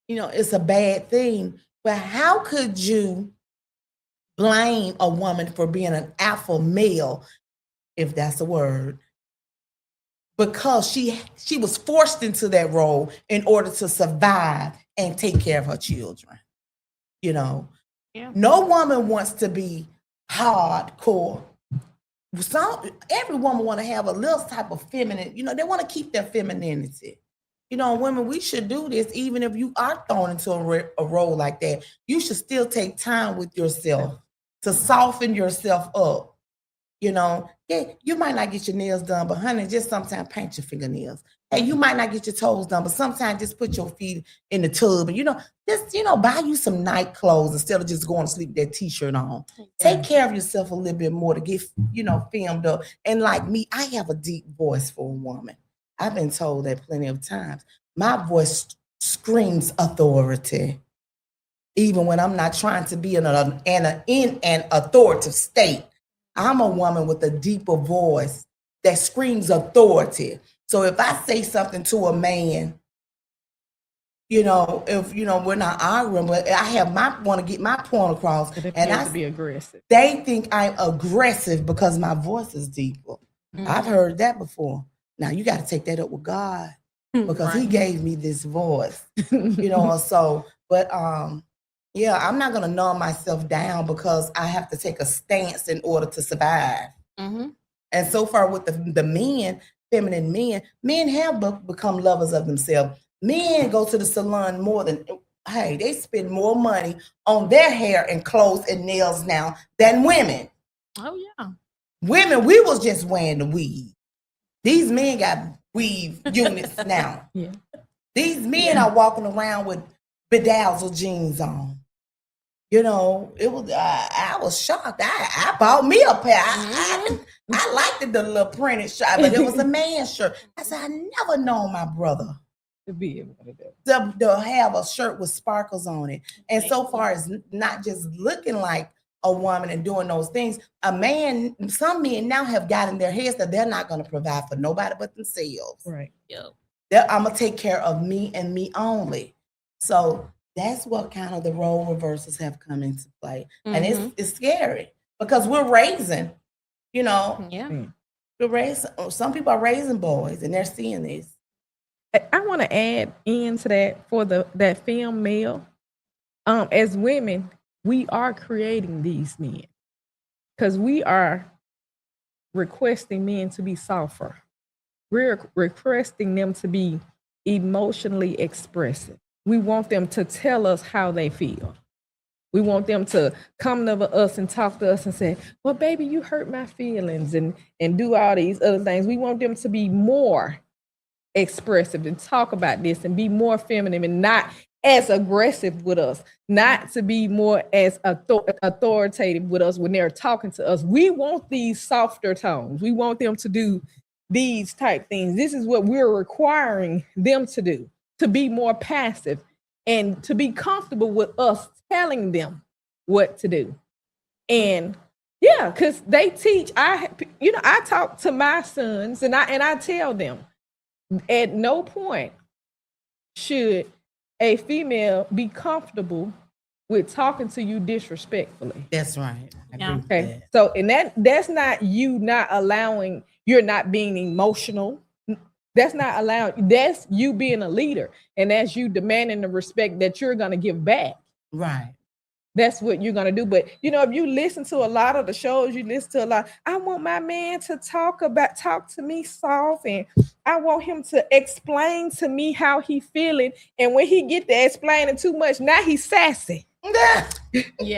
Speaker 2: it's a bad thing, but how could you blame a woman for being an alpha male, if that's a word, because she was forced into that role in order to survive and take care of her children. Yeah. No woman wants to be hardcore. Every woman want to have a little type of feminine, they want to keep their femininity. Women, we should do this. Even if you are thrown into a role like that, you should still take time with yourself to soften yourself up. You might not get your nails done, but honey, just sometimes paint your fingernails. Hey, you might not get your toes done, but sometimes just put your feet in the tub and, just, buy you some night clothes instead of just going to sleep with that t-shirt on. Yeah. Take care of yourself a little bit more to get, filmed up. And like me, I have a deep voice for a woman. I've been told that plenty of times. My voice screams authority, even when I'm not trying to be in an authoritative state. I'm a woman with a deeper voice that screams authority. So if I say something to a man, if we're not arguing, but want to get my point across,
Speaker 1: and I to be aggressive.
Speaker 2: They think I'm aggressive because my voice is deeper. I've heard that before. Now you got to take that up with God because He gave me this voice, So, but yeah, I'm not gonna numb myself down because I have to take a stance in order to survive. And so far with the men, feminine men have become lovers of themselves. Men go to the salon more than, they spend more money on their hair and clothes and nails now than women.
Speaker 3: Oh, yeah.
Speaker 2: Women, we was just wearing the weave. These men got weave units now.
Speaker 1: Yeah.
Speaker 2: These men are walking around with bedazzled jeans on. It was. I was shocked. I bought me a pair. I liked the little printed shirt, but it was a man's shirt. I said, I never known my brother
Speaker 1: to be able to do.
Speaker 2: To have a shirt with sparkles on it. And so far as not just looking like a woman and doing those things, some men now have got in their heads that they're not going to provide for nobody but themselves.
Speaker 1: Right.
Speaker 3: Yep.
Speaker 2: I'm going to take care of me and me only. So that's what kind of the role reversals have come into play. And it's scary because we're raising, we're raising, some people are raising boys and they're seeing this.
Speaker 1: I want to add into that for that Femme Male. As women, we are creating these men because we are requesting men to be softer. We're requesting them to be emotionally expressive. We want them to tell us how they feel. We want them to come to us and talk to us and say, well, baby, you hurt my feelings and do all these other things. We want them to be more expressive and talk about this and be more feminine and not as aggressive with us, not to be more as authoritative with us when they're talking to us. We want these softer tones. We want them to do these type things. This is what we're requiring them to do, to be more passive and to be comfortable with us telling them what to do. And yeah, because they teach, I talk to my sons and I tell them, at no point should a female be comfortable with talking to you disrespectfully.
Speaker 2: That's right.
Speaker 1: Okay. So, and that's not you not allowing, you're not being emotional. That's not allowing, that's you being a leader. And that's you demanding the respect that you're going to give back.
Speaker 2: Right.
Speaker 1: That's what you're going to do. But, if you listen to a lot of the shows, you listen to a lot, I want my man to talk to me soft, and I want him to explain to me how he feeling. And when he get to explaining too much, now he's sassy.
Speaker 3: Yeah.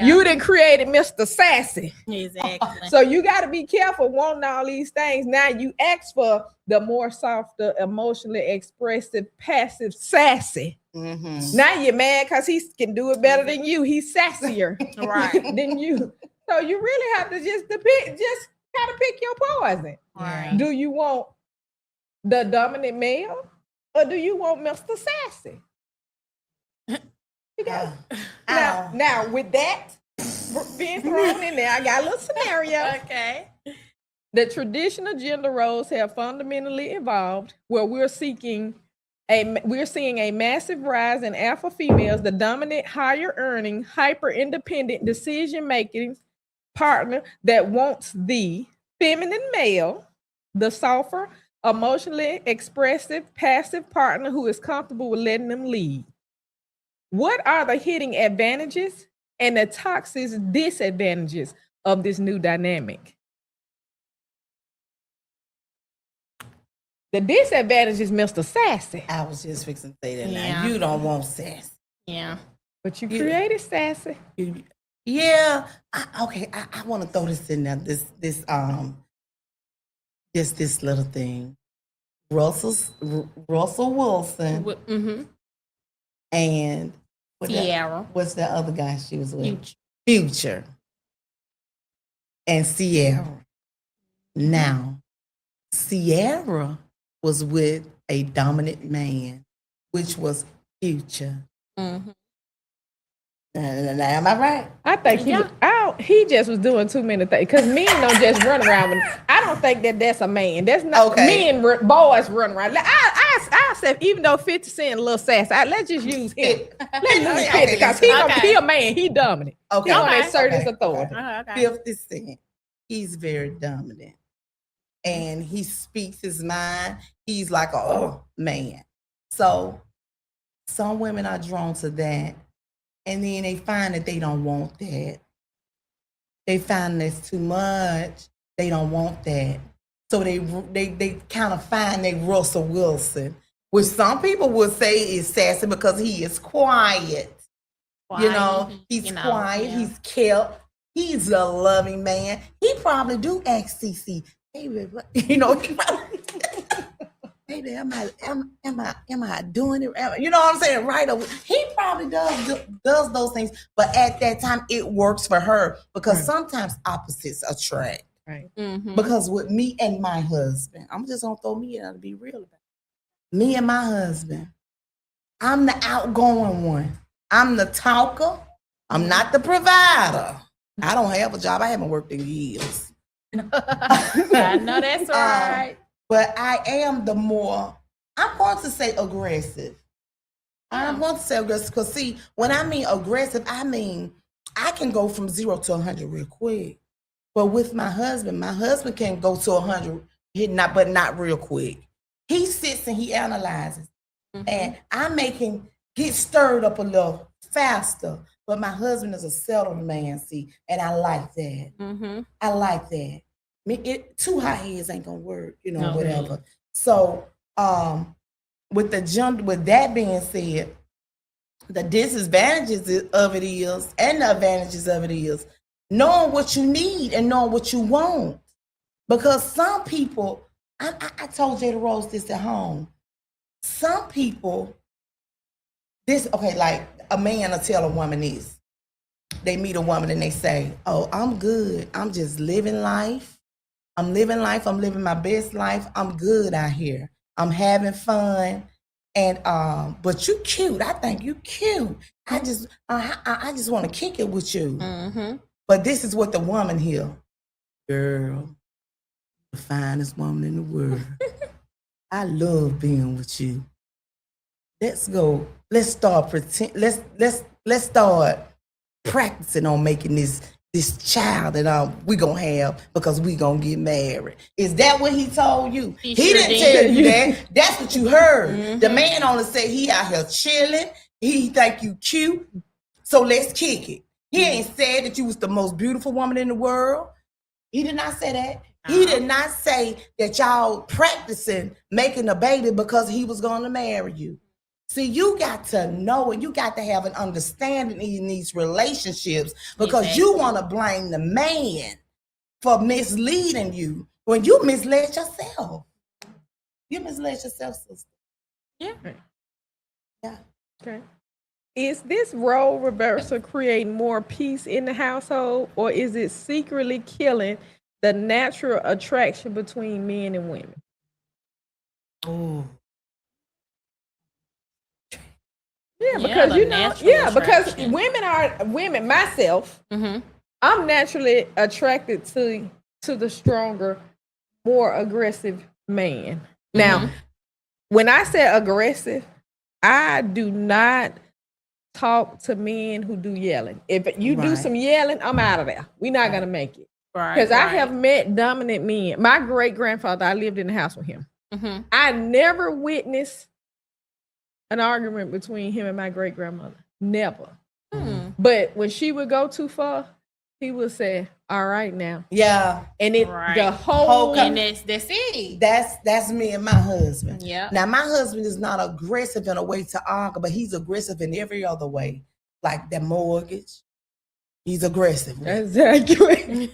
Speaker 1: You done created Mr. Sassy.
Speaker 3: Exactly.
Speaker 1: So you got to be careful wanting all these things. Now you ask for the more softer, emotionally expressive, passive, sassy. Now you're mad because he can do it better than you. He's sassier than you. So you really have to just kind of pick your poison.
Speaker 3: Right.
Speaker 1: Do you want the dominant male or do you want Mr. Sassy? Now with that being thrown in there, I got a little scenario.
Speaker 3: Okay.
Speaker 1: The traditional gender roles have fundamentally evolved where we're seeing a massive rise in alpha females, the dominant, higher earning, hyper independent decision making partner that wants the feminine male, the softer, emotionally expressive, passive partner who is comfortable with letting them lead. What are the hidden advantages and the toxic disadvantages of this new dynamic? The disadvantage is Mr. Sassy.
Speaker 2: I was just fixing to say that.
Speaker 3: Yeah.
Speaker 2: Now, you don't want sass.
Speaker 3: Yeah.
Speaker 1: But you created Sassy.
Speaker 2: Yeah. I want to throw this in there. This little thing. Russell Wilson and
Speaker 3: Sierra.
Speaker 2: What's the other guy she was with? Future. And Sierra. Now, Sierra was with a dominant man, which was Future.
Speaker 3: Mm-hmm.
Speaker 2: Am I right?
Speaker 1: I think he just was doing too many things because men don't just run around. I don't think that's a man. That's not
Speaker 2: Okay.
Speaker 1: boys run around. I said even though 50 Cent a little sass, let's just use him. Let's use 50 because he a man. He dominant.
Speaker 2: Okay.
Speaker 1: He gonna assert his authority.
Speaker 3: Okay.
Speaker 2: 50 Cent, he's very dominant, and he speaks his mind. He's like a man. So some women are drawn to that. And then they find that they don't want that. They find that's too much. They don't want that. So they kind of find they Russell Wilson, which some people would say is sassy because he is quiet. You know, he's quiet. Yeah. He's kept. He's a loving man. He probably do ask CC, baby, you know, he probably, baby, am I doing it? You know what I'm saying? Right over. He probably does those things, but at that time it works for her because sometimes opposites attract.
Speaker 1: Right.
Speaker 3: Mm-hmm.
Speaker 2: Because with me and my husband, I'm just gonna throw me out to be real about it. Me and my husband, I'm the outgoing one. I'm the talker. I'm not the provider. I don't have a job. I haven't worked in years.
Speaker 3: I know that's right.
Speaker 2: But I am the more, I'm going to say aggressive. I'm going to say aggressive because see, when I mean aggressive, I mean I can go from 0 to 100 real quick. But with my husband can go to 100, but not real quick. He sits and he analyzes. Mm-hmm. And I make him get stirred up a little faster. But my husband is a settled man, see, and I like that.
Speaker 3: Mm-hmm.
Speaker 2: I like that. Two hot heads ain't gonna work, you know, whatever. So, with that being said, the disadvantages of it is, and the advantages of it is, knowing what you need and knowing what you want. Because some people, I told Jada Rose this at home. Some people, like a man will tell a woman this. They meet a woman and they say, "Oh, I'm good. I'm just living life. I'm living life. I'm living my best life. I'm good out here. I'm having fun. And but you cute. I think you cute. I just want to kick it with you."
Speaker 3: Mm-hmm.
Speaker 2: But this is what the woman hear. Girl, the finest woman in the world. I love being with you. Let's go. Let's start let's start practicing on making this child that we gonna have because we gonna get married. Is that what he told you? He didn't tell you that. That's what you heard. Mm-hmm. The man only said he out here chilling. He think you cute. So let's kick it. He ain't said that you was the most beautiful woman in the world. He did not say that. He did not say that y'all practicing making a baby because he was gonna marry you. See, you got to know and you got to have an understanding in these relationships because you want to blame the man for misleading you when you misled yourself. You misled yourself, sister.
Speaker 3: Yeah.
Speaker 2: Yeah.
Speaker 1: Okay. Is this role reversal creating more peace in the household, or is it secretly killing the natural attraction between men and women?
Speaker 2: Oh.
Speaker 1: Yeah, because because women, myself,
Speaker 3: mm-hmm.
Speaker 1: I'm naturally attracted to the stronger, more aggressive man. Mm-hmm. Now, when I say aggressive, I do not talk to men who do yelling. If you do some yelling, I'm out of there. We're not gonna make it. Because I have met dominant men. My great grandfather, I lived in the house with him.
Speaker 3: Mm-hmm.
Speaker 1: I never witnessed an argument between him and my great grandmother. Never. But when she would go too far, he would say, "All right now."
Speaker 2: Yeah.
Speaker 1: And the whole
Speaker 3: and that's it.
Speaker 2: That's me and my husband.
Speaker 3: Yeah.
Speaker 2: Now my husband is not aggressive in a way to argue, but he's aggressive in every other way. Like that mortgage. He's aggressive with
Speaker 1: exactly.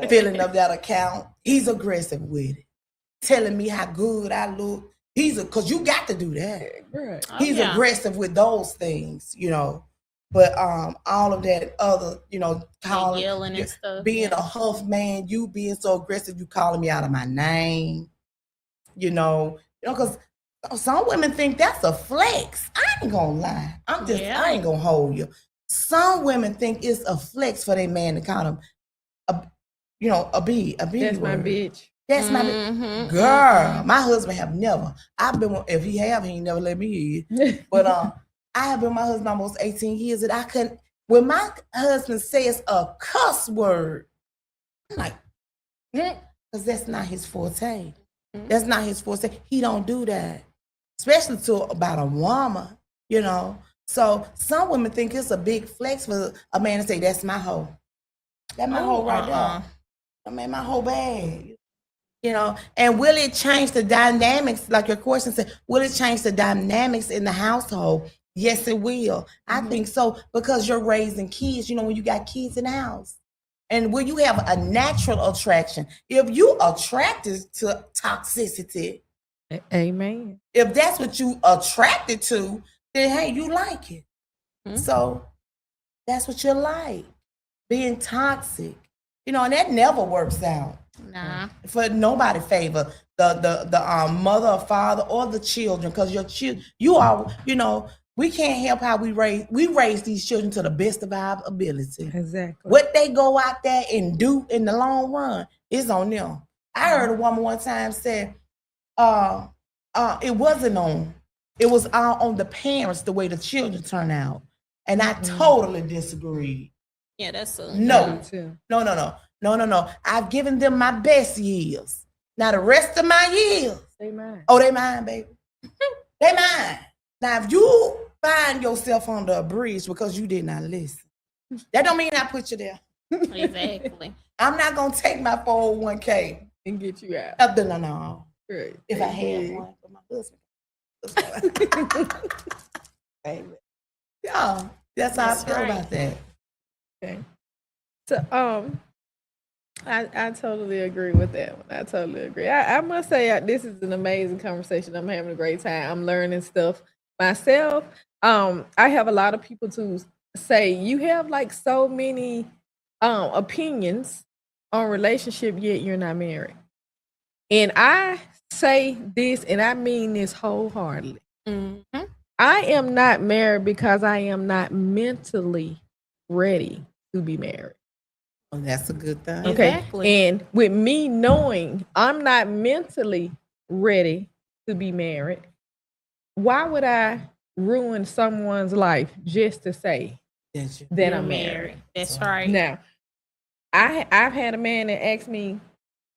Speaker 2: filling up that account. He's aggressive with it. Telling me how good I look. Because you got to do that.
Speaker 1: Right.
Speaker 2: He's aggressive with those things, you know. But all of that other, you know, calling,
Speaker 3: yelling and stuff,
Speaker 2: being a huff man, you being so aggressive, you calling me out of my name, you know, because some women think that's a flex. I ain't gonna lie. I ain't gonna hold you. Some women think it's a flex for their man to call them a B.
Speaker 1: That's my bitch.
Speaker 2: That's my bitch. Girl, my husband have never. If he ain't never let me hear it. But I have been with my husband almost 18 years, and I couldn't. When my husband says a cuss word, I'm like, because that's not his forte. That's not his forte. He don't do that, especially about a woman, So some women think it's a big flex for a man to say, "That's my hoe." That's my hoe right there. I mean, my whole bag. And will it change the dynamics? Like your question said, will it change the dynamics in the household? Yes, it will. I think so, because you're raising kids, when you got kids in the house. And will you have a natural attraction? If you attracted to toxicity,
Speaker 1: amen.
Speaker 2: If that's what you attracted to, then hey, you like it. So that's what you like, being toxic. And that never works out.
Speaker 3: Nah.
Speaker 2: For nobody favor the mother or father or the children, because your children, we can't help how we raise these children to the best of our ability.
Speaker 1: Exactly.
Speaker 2: What they go out there and do in the long run is on them. I heard a woman one time say, it was all on the parents the way the children turn out. And I totally disagree.
Speaker 3: Yeah, that's
Speaker 2: no. I've given them my best years. Now the rest of my years,
Speaker 1: they mine.
Speaker 2: Oh, they mine, baby. They mine. Now if you find yourself under a bridge because you did not listen, that don't mean I put you there.
Speaker 3: Exactly.
Speaker 2: I'm not gonna take my 401k
Speaker 1: and get you out.
Speaker 2: No. Right. If I had one for my husband. Yeah, that's how I feel about that.
Speaker 1: Okay. So I totally agree with that one. I totally agree. I must say this is an amazing conversation. I'm having a great time. I'm learning stuff myself. I have a lot of people to say you have like so many opinions on relationship, yet you're not married. And I say this, and I mean this wholeheartedly. I am not married because I am not mentally ready to be married.
Speaker 2: Oh, that's a good thing.
Speaker 1: Okay. Exactly. And with me knowing I'm not mentally ready to be married, why would I ruin someone's life just to say that I'm married?
Speaker 3: That's right.
Speaker 1: Now, I've had a man that asked me,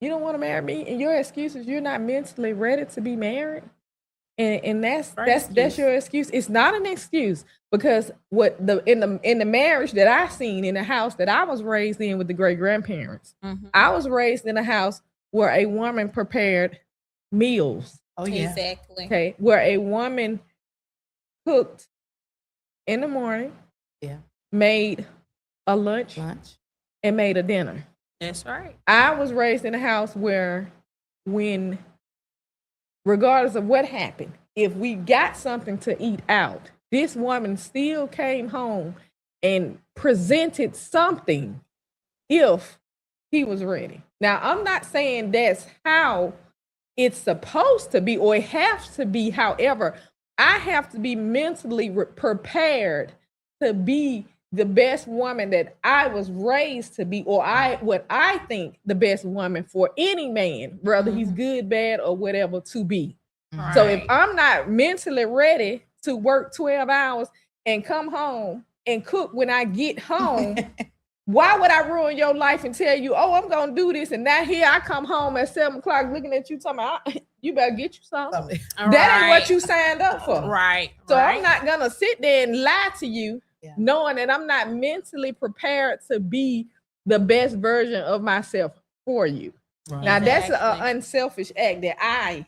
Speaker 1: "You don't want to marry me?" And your excuse is you're not mentally ready to be married. And that's your excuse. It's not an excuse, because in the marriage that I seen, in the house that I was raised in with the great grandparents, I was raised in a house where a woman prepared meals.
Speaker 2: Oh yeah,
Speaker 3: exactly.
Speaker 1: Okay, where a woman cooked in the morning, made a lunch, and made a dinner.
Speaker 3: That's right.
Speaker 1: I was raised in a house where regardless of what happened, if we got something to eat out, this woman still came home and presented something if he was ready. Now, I'm not saying that's how it's supposed to be or it has to be. However, I have to be mentally prepared to be the best woman that I was raised to be, or what I think the best woman for any man, whether he's good, bad, or whatever, to be. Right. So if I'm not mentally ready to work 12 hours and come home and cook when I get home, why would I ruin your life and tell you, oh, I'm going to do this, and now here I come home at 7 o'clock looking at you talking about, you better get you something. That ain't what you signed up for.
Speaker 3: Right.
Speaker 1: So I'm not going to sit there and lie to you knowing that I'm not mentally prepared to be the best version of myself for you. Right. Now, that's an unselfish act that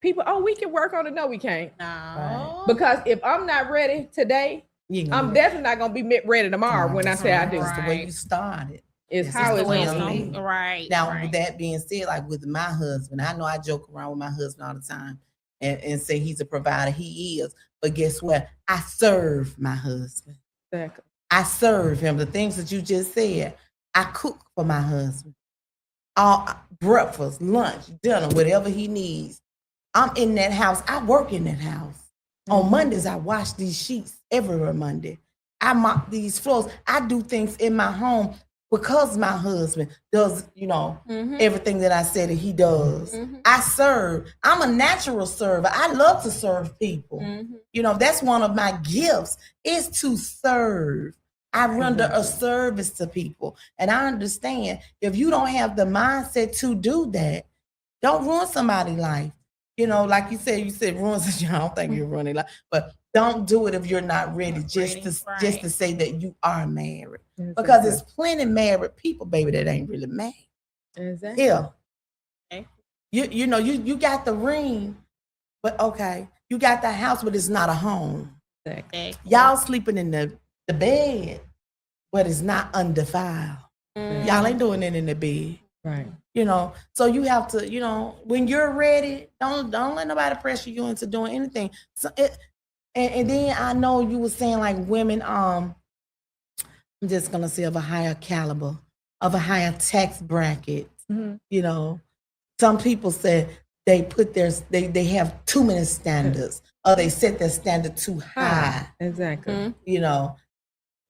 Speaker 1: people, we can work on it. No, we can't.
Speaker 3: No. Right.
Speaker 1: Because if I'm not ready today, I'm definitely not going to be ready tomorrow when I say I do.
Speaker 2: It's the way you started.
Speaker 1: It's how it's going to be.
Speaker 3: Right.
Speaker 2: Now, with that being said, like with my husband, I know I joke around with my husband all the time and say he's a provider. He is. But guess what? I serve my husband.
Speaker 1: Exactly.
Speaker 2: I serve him. The things that you just said, I cook for my husband. All breakfast, lunch, dinner, whatever he needs. I'm in that house. I work in that house. On Mondays, I wash these sheets every Monday. I mop these floors. I do things in my home because my husband does, everything that I said that he does. I serve. I'm a natural server. I love to serve people. That's one of my gifts is to serve. I render a service to people. And I understand if you don't have the mindset to do that, don't ruin somebody's life. Like you said ruin. I don't think you're ruining life, but don't do it if you're not ready. Just to say that you are married, because there's plenty married people, baby, that ain't really married.
Speaker 1: Exactly.
Speaker 2: Yeah. Okay. You got the ring, but okay, you got the house, but it's not a home.
Speaker 1: Exactly.
Speaker 2: Y'all sleeping in the bed, but it's not undefiled. Y'all ain't doing it in the bed.
Speaker 1: Right.
Speaker 2: So you have to, when you're ready, don't let nobody pressure you into doing anything. So and then I know you were saying like women, I'm just gonna say of a higher caliber, of a higher tax bracket. Some people say they put they have too many standards, or they set their standard too high.
Speaker 1: Exactly.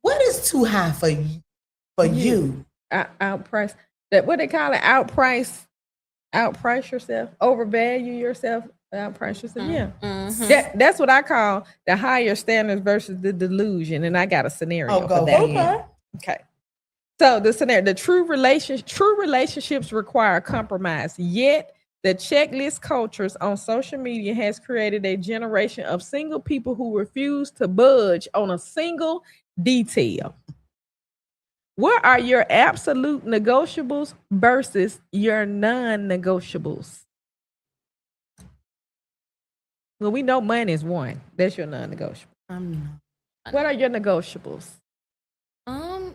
Speaker 2: What is too high for you?
Speaker 1: Outprice. That what they call it, outprice yourself, overvalue yourself, outprice yourself. Yeah, that's what I call the higher standards versus the delusion. And I got a scenario for that. Okay. So the scenario, the true relationships require compromise. Yet the checklist cultures on social media has created a generation of single people who refuse to budge on a single detail. What are your absolute negotiables versus your non-negotiables? Well, we know money is one. That's your non-negotiable. What are your negotiables?
Speaker 3: I'm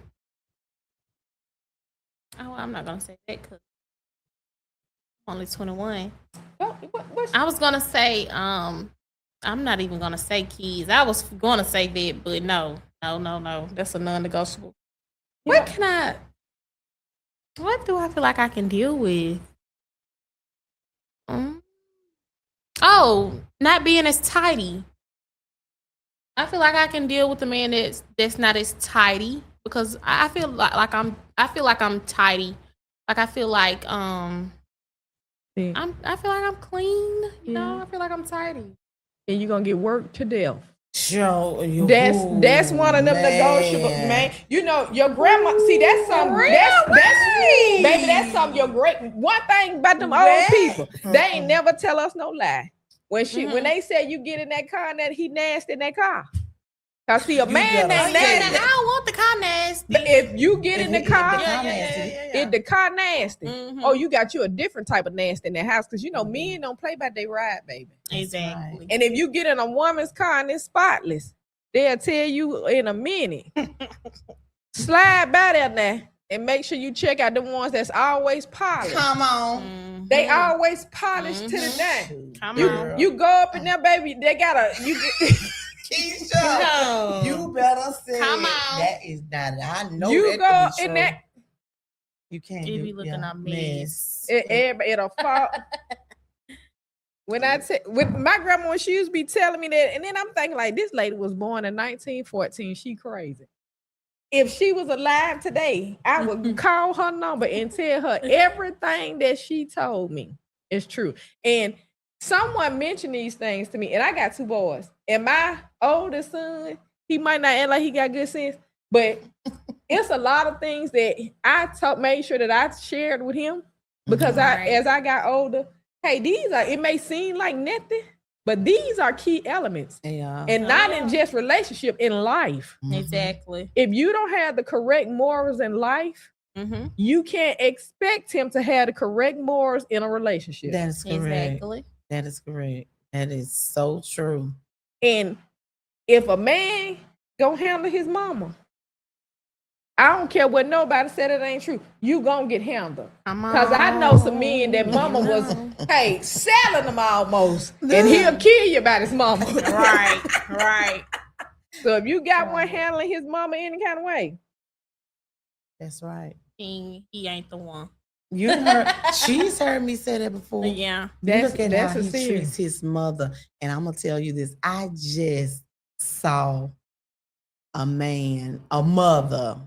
Speaker 3: not gonna say that because I'm only 21. I was gonna say, I'm not even gonna say kids. I was gonna say that, but no. That's a non-negotiable. What do I feel like I can deal with? Not being as tidy. I feel like I can deal with a man that's not as tidy, because I feel like I'm tidy. Like I feel like I feel like I'm clean. I feel like I'm tidy.
Speaker 1: And you're gonna get work to death.
Speaker 2: Show you.
Speaker 1: That's one of them negotiables, man. Your grandma. See, that's something. That's baby. That's something. Your great one thing about them old people. They ain't never tell us no lie. When they say you get in that car and that he nasty in that car. Cause see, a man that nasty.
Speaker 3: I don't want the car nasty.
Speaker 1: If you get in the car, if the car nasty, you got you a different type of nasty in that house. Cause men don't play by they ride, baby.
Speaker 3: Exactly.
Speaker 1: Right. And if you get in a woman's car and it's spotless, they'll tell you in a minute. Slide by there now and make sure you check out the ones that's always polished.
Speaker 2: Come on.
Speaker 1: They always polished to the day.
Speaker 3: Come on.
Speaker 1: You go up in there, baby. They gotta
Speaker 2: Keisha, you better say
Speaker 3: come on.
Speaker 2: That is not. I know
Speaker 1: you
Speaker 2: that
Speaker 1: go in that.
Speaker 2: You can't.
Speaker 3: You be looking a mess.
Speaker 1: It'll fall. When with my grandma, when she used to be telling me that, and then I'm thinking like, this lady was born in 1914. She crazy. If she was alive today, I would call her number and tell her everything that she told me is true. And someone mentioned these things to me, and I got 2 boys. And my oldest son, he might not act like he got good sense, but it's a lot of things that I made sure that I shared with him, because as I got older, hey, it may seem like nothing, but these are key elements. And not in just relationship, in life.
Speaker 3: Exactly.
Speaker 1: If you don't have the correct morals in life, you can't expect him to have the correct morals in a relationship.
Speaker 2: That is correct.
Speaker 3: Exactly.
Speaker 2: That is correct. That is so true.
Speaker 1: And if a man gonna handle his mama, I don't care what nobody said, it ain't true. You gonna get handled. Because I know some men that mama was, selling them almost. And he'll kill you about his mama.
Speaker 3: Right.
Speaker 1: So if you got one handling his mama any kind of way.
Speaker 2: That's right.
Speaker 3: He ain't the one.
Speaker 2: You heard, she's heard me say that before.
Speaker 3: Yeah.
Speaker 2: You look at
Speaker 1: that's
Speaker 2: how
Speaker 1: a
Speaker 2: he
Speaker 1: sin.
Speaker 2: treats his mother. And I'm gonna tell you this. I just saw a mother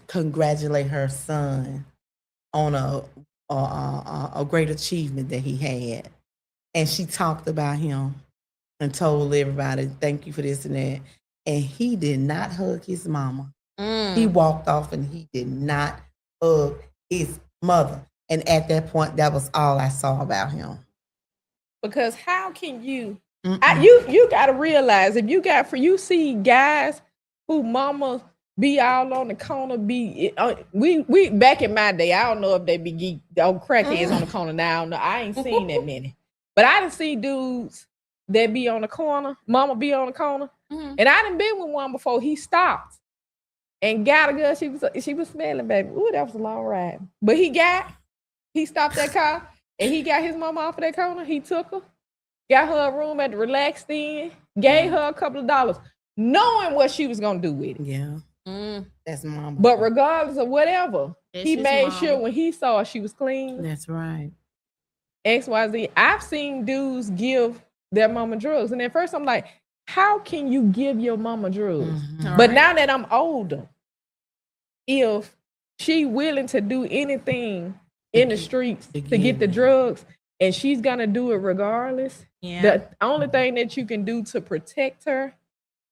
Speaker 2: congratulate her son on a great achievement that he had. And she talked about him and told everybody, thank you for this and that. And he did not hug his mama. He walked off and he did not hug his mother. And at that point, that was all I saw about him.
Speaker 1: Because how can you you got to realize if you see guys who mama be all on the corner, we back in my day, I don't know if they be geek on crackheads on the corner now. No, I ain't seen that many. But I done see dudes that be on the corner, mama be on the corner. And I done been with one before he stopped and got a girl. She was smelling, baby. Ooh, that was a long ride. But he stopped that car and he got his mama off of that corner. He took her, got her a room at the Relaxed Inn, gave her a couple of dollars, knowing what she was gonna do with it.
Speaker 2: Yeah. That's mama.
Speaker 1: But regardless of whatever,
Speaker 3: That's
Speaker 1: he
Speaker 3: his
Speaker 1: made
Speaker 3: mama.
Speaker 1: sure when he saw her, she was clean.
Speaker 2: That's right.
Speaker 1: XYZ. I've seen dudes give their mama drugs. And at first I'm like, how can you give your mama drugs? But now that I'm older, if she willing to do anything in the streets to get the drugs and she's gonna do it regardless, the only thing that you can do to protect her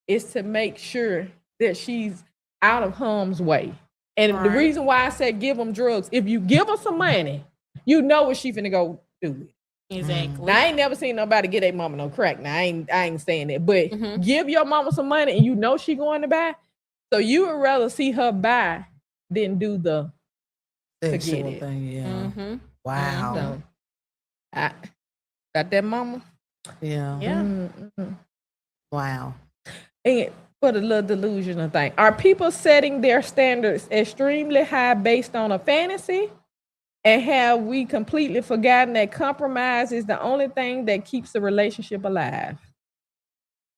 Speaker 1: is to make sure that she's out of harm's way. And the reason why I said give them drugs, if you give her some money, you know what she finna go do with it.
Speaker 3: Exactly.
Speaker 1: Now, I ain't never seen nobody get their mama no crack. Now, I ain't saying that. But give your mama some money and you know she going to buy. So you would rather see her buy than do the
Speaker 2: Sexual
Speaker 1: it.
Speaker 2: thing, yeah. Wow.
Speaker 1: So, I got that mama.
Speaker 2: Yeah.
Speaker 3: Yeah.
Speaker 2: Wow.
Speaker 1: And for the little delusional thing, are people setting their standards extremely high based on a fantasy? And have we completely forgotten that compromise is the only thing that keeps the relationship alive?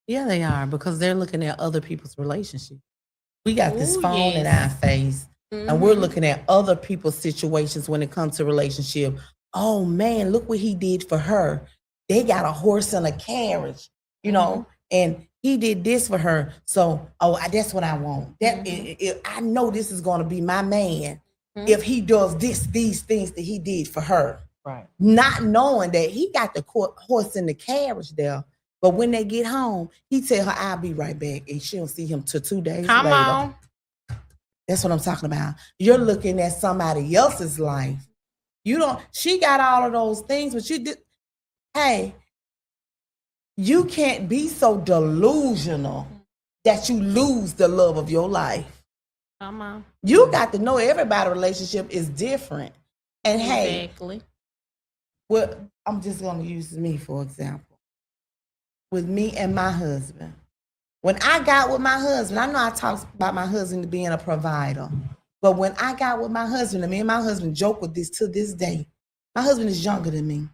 Speaker 2: Yeah, they are, because they're looking at other people's relationship. We got this
Speaker 3: Ooh,
Speaker 2: phone in our face, and we're looking at other people's situations when it comes to relationship. Oh man, look what he did for her. They got a horse and a carriage, you know, and he did this for her. So, that's what I want. I know this is going to be my man if he does these things that he did for her.
Speaker 1: Right.
Speaker 2: Not knowing that he got the horse in the carriage there. But when they get home, he tell her, I'll be right back. And she don't see him till 2 days
Speaker 3: Come
Speaker 2: later.
Speaker 3: on.
Speaker 2: That's what I'm talking about. You're looking at somebody else's life. She got all of those things, but you did. Hey, you can't be so delusional that you lose the love of your life.
Speaker 3: Come on.
Speaker 2: You got to know everybody's relationship is different. And
Speaker 3: Exactly.
Speaker 2: well, I'm just going to use me for example. With me and my husband. When I got with my husband, I know I talked about my husband being a provider. But when I got with my husband, and me and my husband joke with this to this day. My husband is younger than me.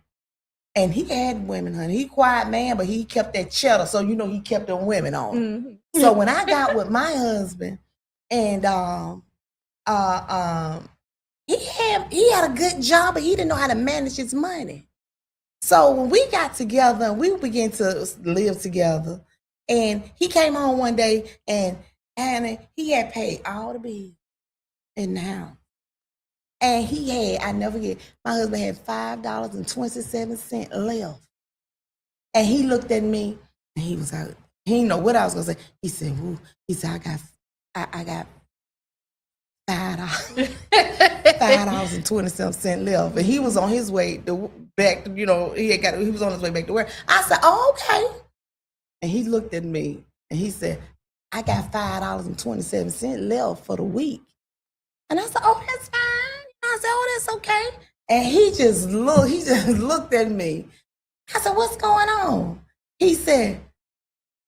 Speaker 2: And he had women, honey. He quiet man, but he kept that cheddar. So, he kept them women on. So when I got with my husband, and he had a good job, but he didn't know how to manage his money. So when we got together, we began to live together. And he came home one day, and he had paid all the bills in the house. And I never forget, my husband had $5.27 left. And he looked at me, and he was like, he didn't know what I was gonna say. He said, "Woo." He said, I got $5.27 left. And he was on his way back, he was on his way back to work. I said, "Oh, okay." And he looked at me and he said, "I got $5.27 left for the week." And I said, "Oh, that's fine." I said, "Oh, that's okay." And he just looked at me. I said, "What's going on?" He said,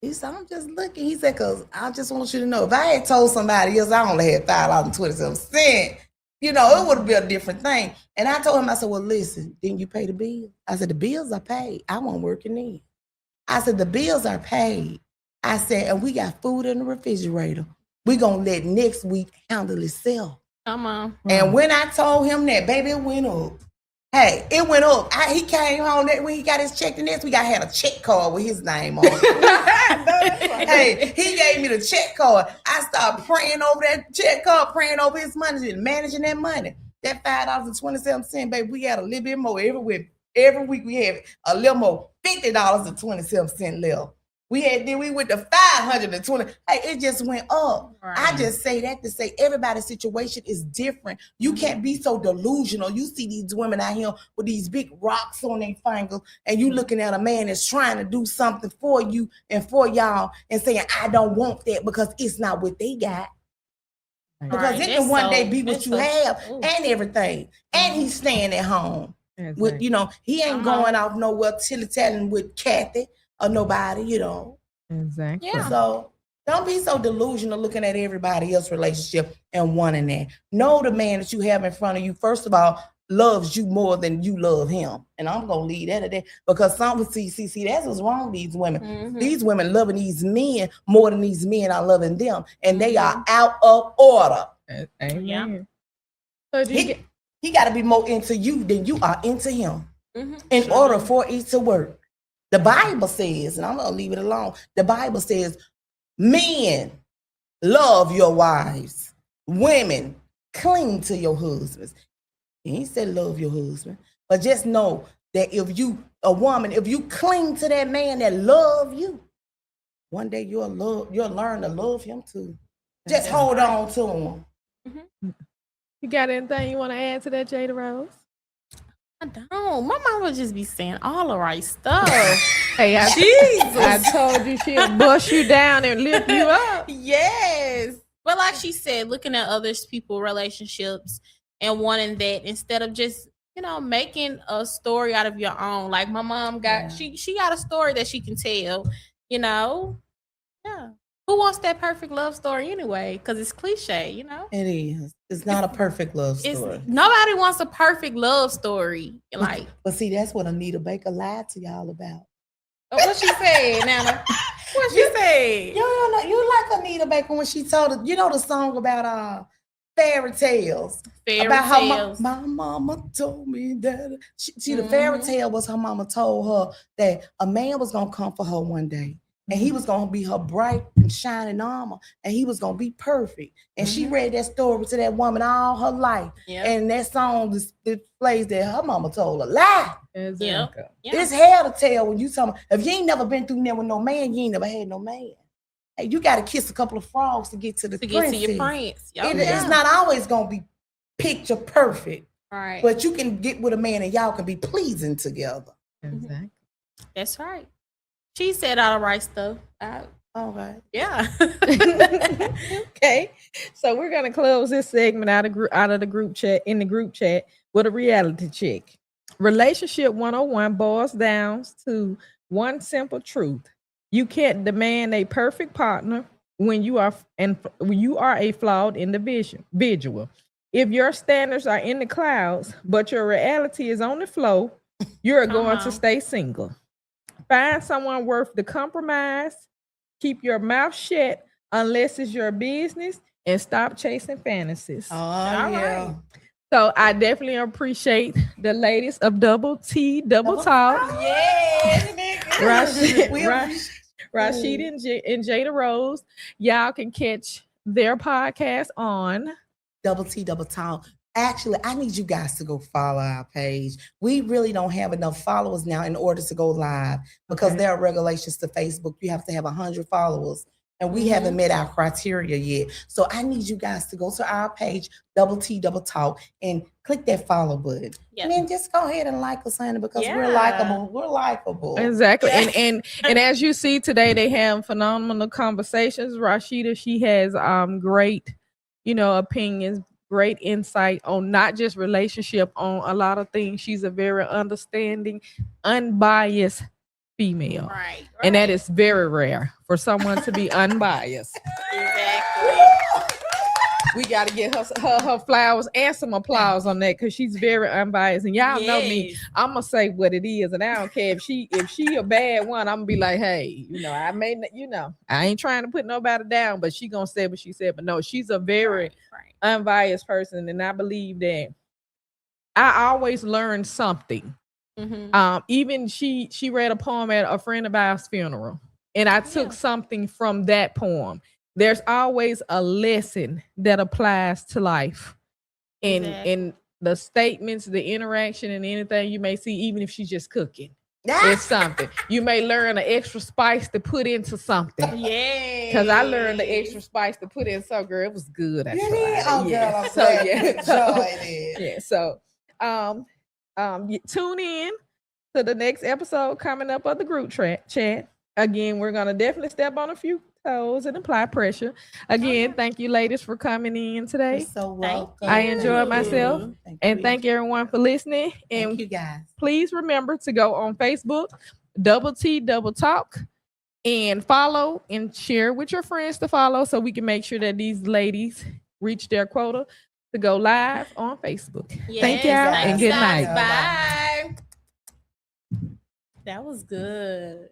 Speaker 2: "I'm just looking." He said, "Because I just want you to know, if I had told somebody else I only had $5.27, it would have been a different thing." And I told him, I said, "Well, listen, didn't you pay the bill?" I said, "The bills are paid. I wasn't working then." I said, "The bills are paid." I said, "And we got food in the refrigerator. We're going to let next week handle itself."
Speaker 3: Come on.
Speaker 2: And when I told him that, baby, it went up. Hey, it went up. He came home that when he got his check the next week, I had a check card with his name on it. Hey, he gave me the check card. I started praying over that check card, praying over his money, managing that money. That $5.27, baby, we had a little bit more every week. Every week we had a little more, $50.27 left. Then we went to 520. Hey, it just went up.
Speaker 3: Right.
Speaker 2: I just say that to say everybody's situation is different. You can't be so delusional. You see these women out here with these big rocks on their fingers, and you looking at a man that's trying to do something for you and for y'all and saying, I don't want that because it's not what they got. Because it can one day be what you have and everything. And he's staying at home. Exactly. With, he ain't going off nowhere tilly-tallying with Kathy or nobody,
Speaker 1: Exactly.
Speaker 3: Yeah.
Speaker 2: So don't be so delusional looking at everybody else's relationship and wanting that. Know the man that you have in front of you, first of all, loves you more than you love him. And I'm going to leave that at that because some would see, that's what's wrong with these women. Mm-hmm. These women loving these men more than these men are loving them. And they are out of order.
Speaker 1: Amen.
Speaker 3: Yeah.
Speaker 1: So
Speaker 2: he got to be more into you than you are into him in order for it to work. The Bible says, and I'm going to leave it alone. The Bible says, men, love your wives. Women, cling to your husbands. He said love your husband. But just know that if you cling to that man that love you, one day you'll learn to love him too. Just hold on to him.
Speaker 1: Mm-hmm. You got anything you want to add to that, Jada Rose?
Speaker 3: I don't. My mom would just be saying all the right stuff.
Speaker 1: Hey, I told you she'll bust you down and lift you up.
Speaker 3: Yes. But like she said, looking at others people's relationships and wanting that instead of just, making a story out of your own. Like my mom got, she got a story that she can tell, Yeah. Who wants that perfect love story anyway? Because it's cliche,
Speaker 2: It is. It's not a perfect love story.
Speaker 3: Nobody wants a perfect love story.
Speaker 2: But see, that's what Anita Baker lied to y'all about.
Speaker 3: What she said, Nana? What she said?
Speaker 2: You like Anita Baker when she told us, the song about fairy tales. How my mama told me that. The fairy tale was her mama told her that a man was going to come for her one day. And he was going to be her bright and shining armor. And he was going to be perfect. And she read that story to that woman all her life. Yep. And that song displays that her mama told a lie.
Speaker 1: Exactly.
Speaker 3: Yep.
Speaker 2: It's hell to tell when you tell me. If you ain't never been through there with no man, you ain't never had no man. Hey, you got to kiss a couple of frogs to get to the
Speaker 3: get to your prince.
Speaker 2: It's not always going to be picture perfect.
Speaker 3: Right.
Speaker 2: But you can get with a man and y'all can be pleasing together.
Speaker 1: Exactly.
Speaker 3: That's right. She said all the right stuff.
Speaker 2: All right.
Speaker 3: Yeah.
Speaker 1: Okay. So we're gonna close this segment out of the group chat with a reality check. Relationship 101 boils down to one simple truth: you can't demand a perfect partner when you are a flawed individual. If your standards are in the clouds, but your reality is on the floor, you're going to stay single. Find someone worth the compromise. Keep your mouth shut unless it's your business, and stop chasing fantasies.
Speaker 2: All right.
Speaker 1: So I definitely appreciate the ladies of Double T Double Talk.
Speaker 2: Yes.
Speaker 1: Rasheda and Jada Rose. Y'all can catch their podcast on
Speaker 2: Double T Double Talk. Actually, I need you guys to go follow our page. We really don't have enough followers now in order to go live because there are regulations to Facebook. You have to have 100 followers, and we haven't met our criteria yet. So I need you guys to go to our page, Double T Double Talk, and click that follow button. Yep. And then just go ahead and like us, honey, because we're likable. We're likable.
Speaker 1: Exactly. Yeah. And as you see today, they have phenomenal conversations. Rasheda, she has great, opinions, great insight on not just relationship, on a lot of things. She's a very understanding, unbiased female.
Speaker 3: Right.
Speaker 1: And that is very rare for someone to be unbiased.
Speaker 3: Exactly.
Speaker 1: we got to get her flowers and some applause on that because she's very unbiased. And y'all know me,
Speaker 3: Yes.
Speaker 1: I'm gonna say what it is, and I don't care if she a bad one. I'm gonna be like, hey, I may, I ain't trying to put nobody down, but she gonna say what she said. But no, she's a very
Speaker 3: Right.
Speaker 1: unbiased person, and I believe that I always learn something.
Speaker 3: Mhm.
Speaker 1: Even she read a poem at a friend of ours' funeral, and I took something from that poem. There's always a lesson that applies to life, and
Speaker 3: Exactly.
Speaker 1: the statements, the interaction, and anything you may see, even if she's just cooking.
Speaker 2: Yeah.
Speaker 1: It's something you may learn an extra spice to put into something.
Speaker 3: Yeah.
Speaker 1: Because I learned the extra spice to put in. So, girl, it was good. I tried.
Speaker 2: Oh,
Speaker 1: Yeah.
Speaker 2: girl, I'm
Speaker 1: So,
Speaker 2: glad you
Speaker 1: yeah.
Speaker 2: enjoyed it.
Speaker 1: Yeah. So, tune in to the next episode coming up of the group chat. Again, we're gonna definitely step on a few toes and apply pressure. Again, thank you, ladies, for coming in
Speaker 2: You're
Speaker 1: today.
Speaker 2: so welcome.
Speaker 1: I enjoyed
Speaker 2: Thank
Speaker 1: myself,
Speaker 2: you. Thank
Speaker 1: and
Speaker 2: you.
Speaker 1: thank everyone for listening. And
Speaker 2: Thank you, guys.
Speaker 1: please remember to go on Facebook, Double T Double Talk, and follow and share with your friends to follow so we can make sure that these ladies reach their quota to go live on Facebook. Thank y'all
Speaker 3: Yes,
Speaker 1: and good
Speaker 3: guys.
Speaker 1: night.
Speaker 3: Bye. That was good.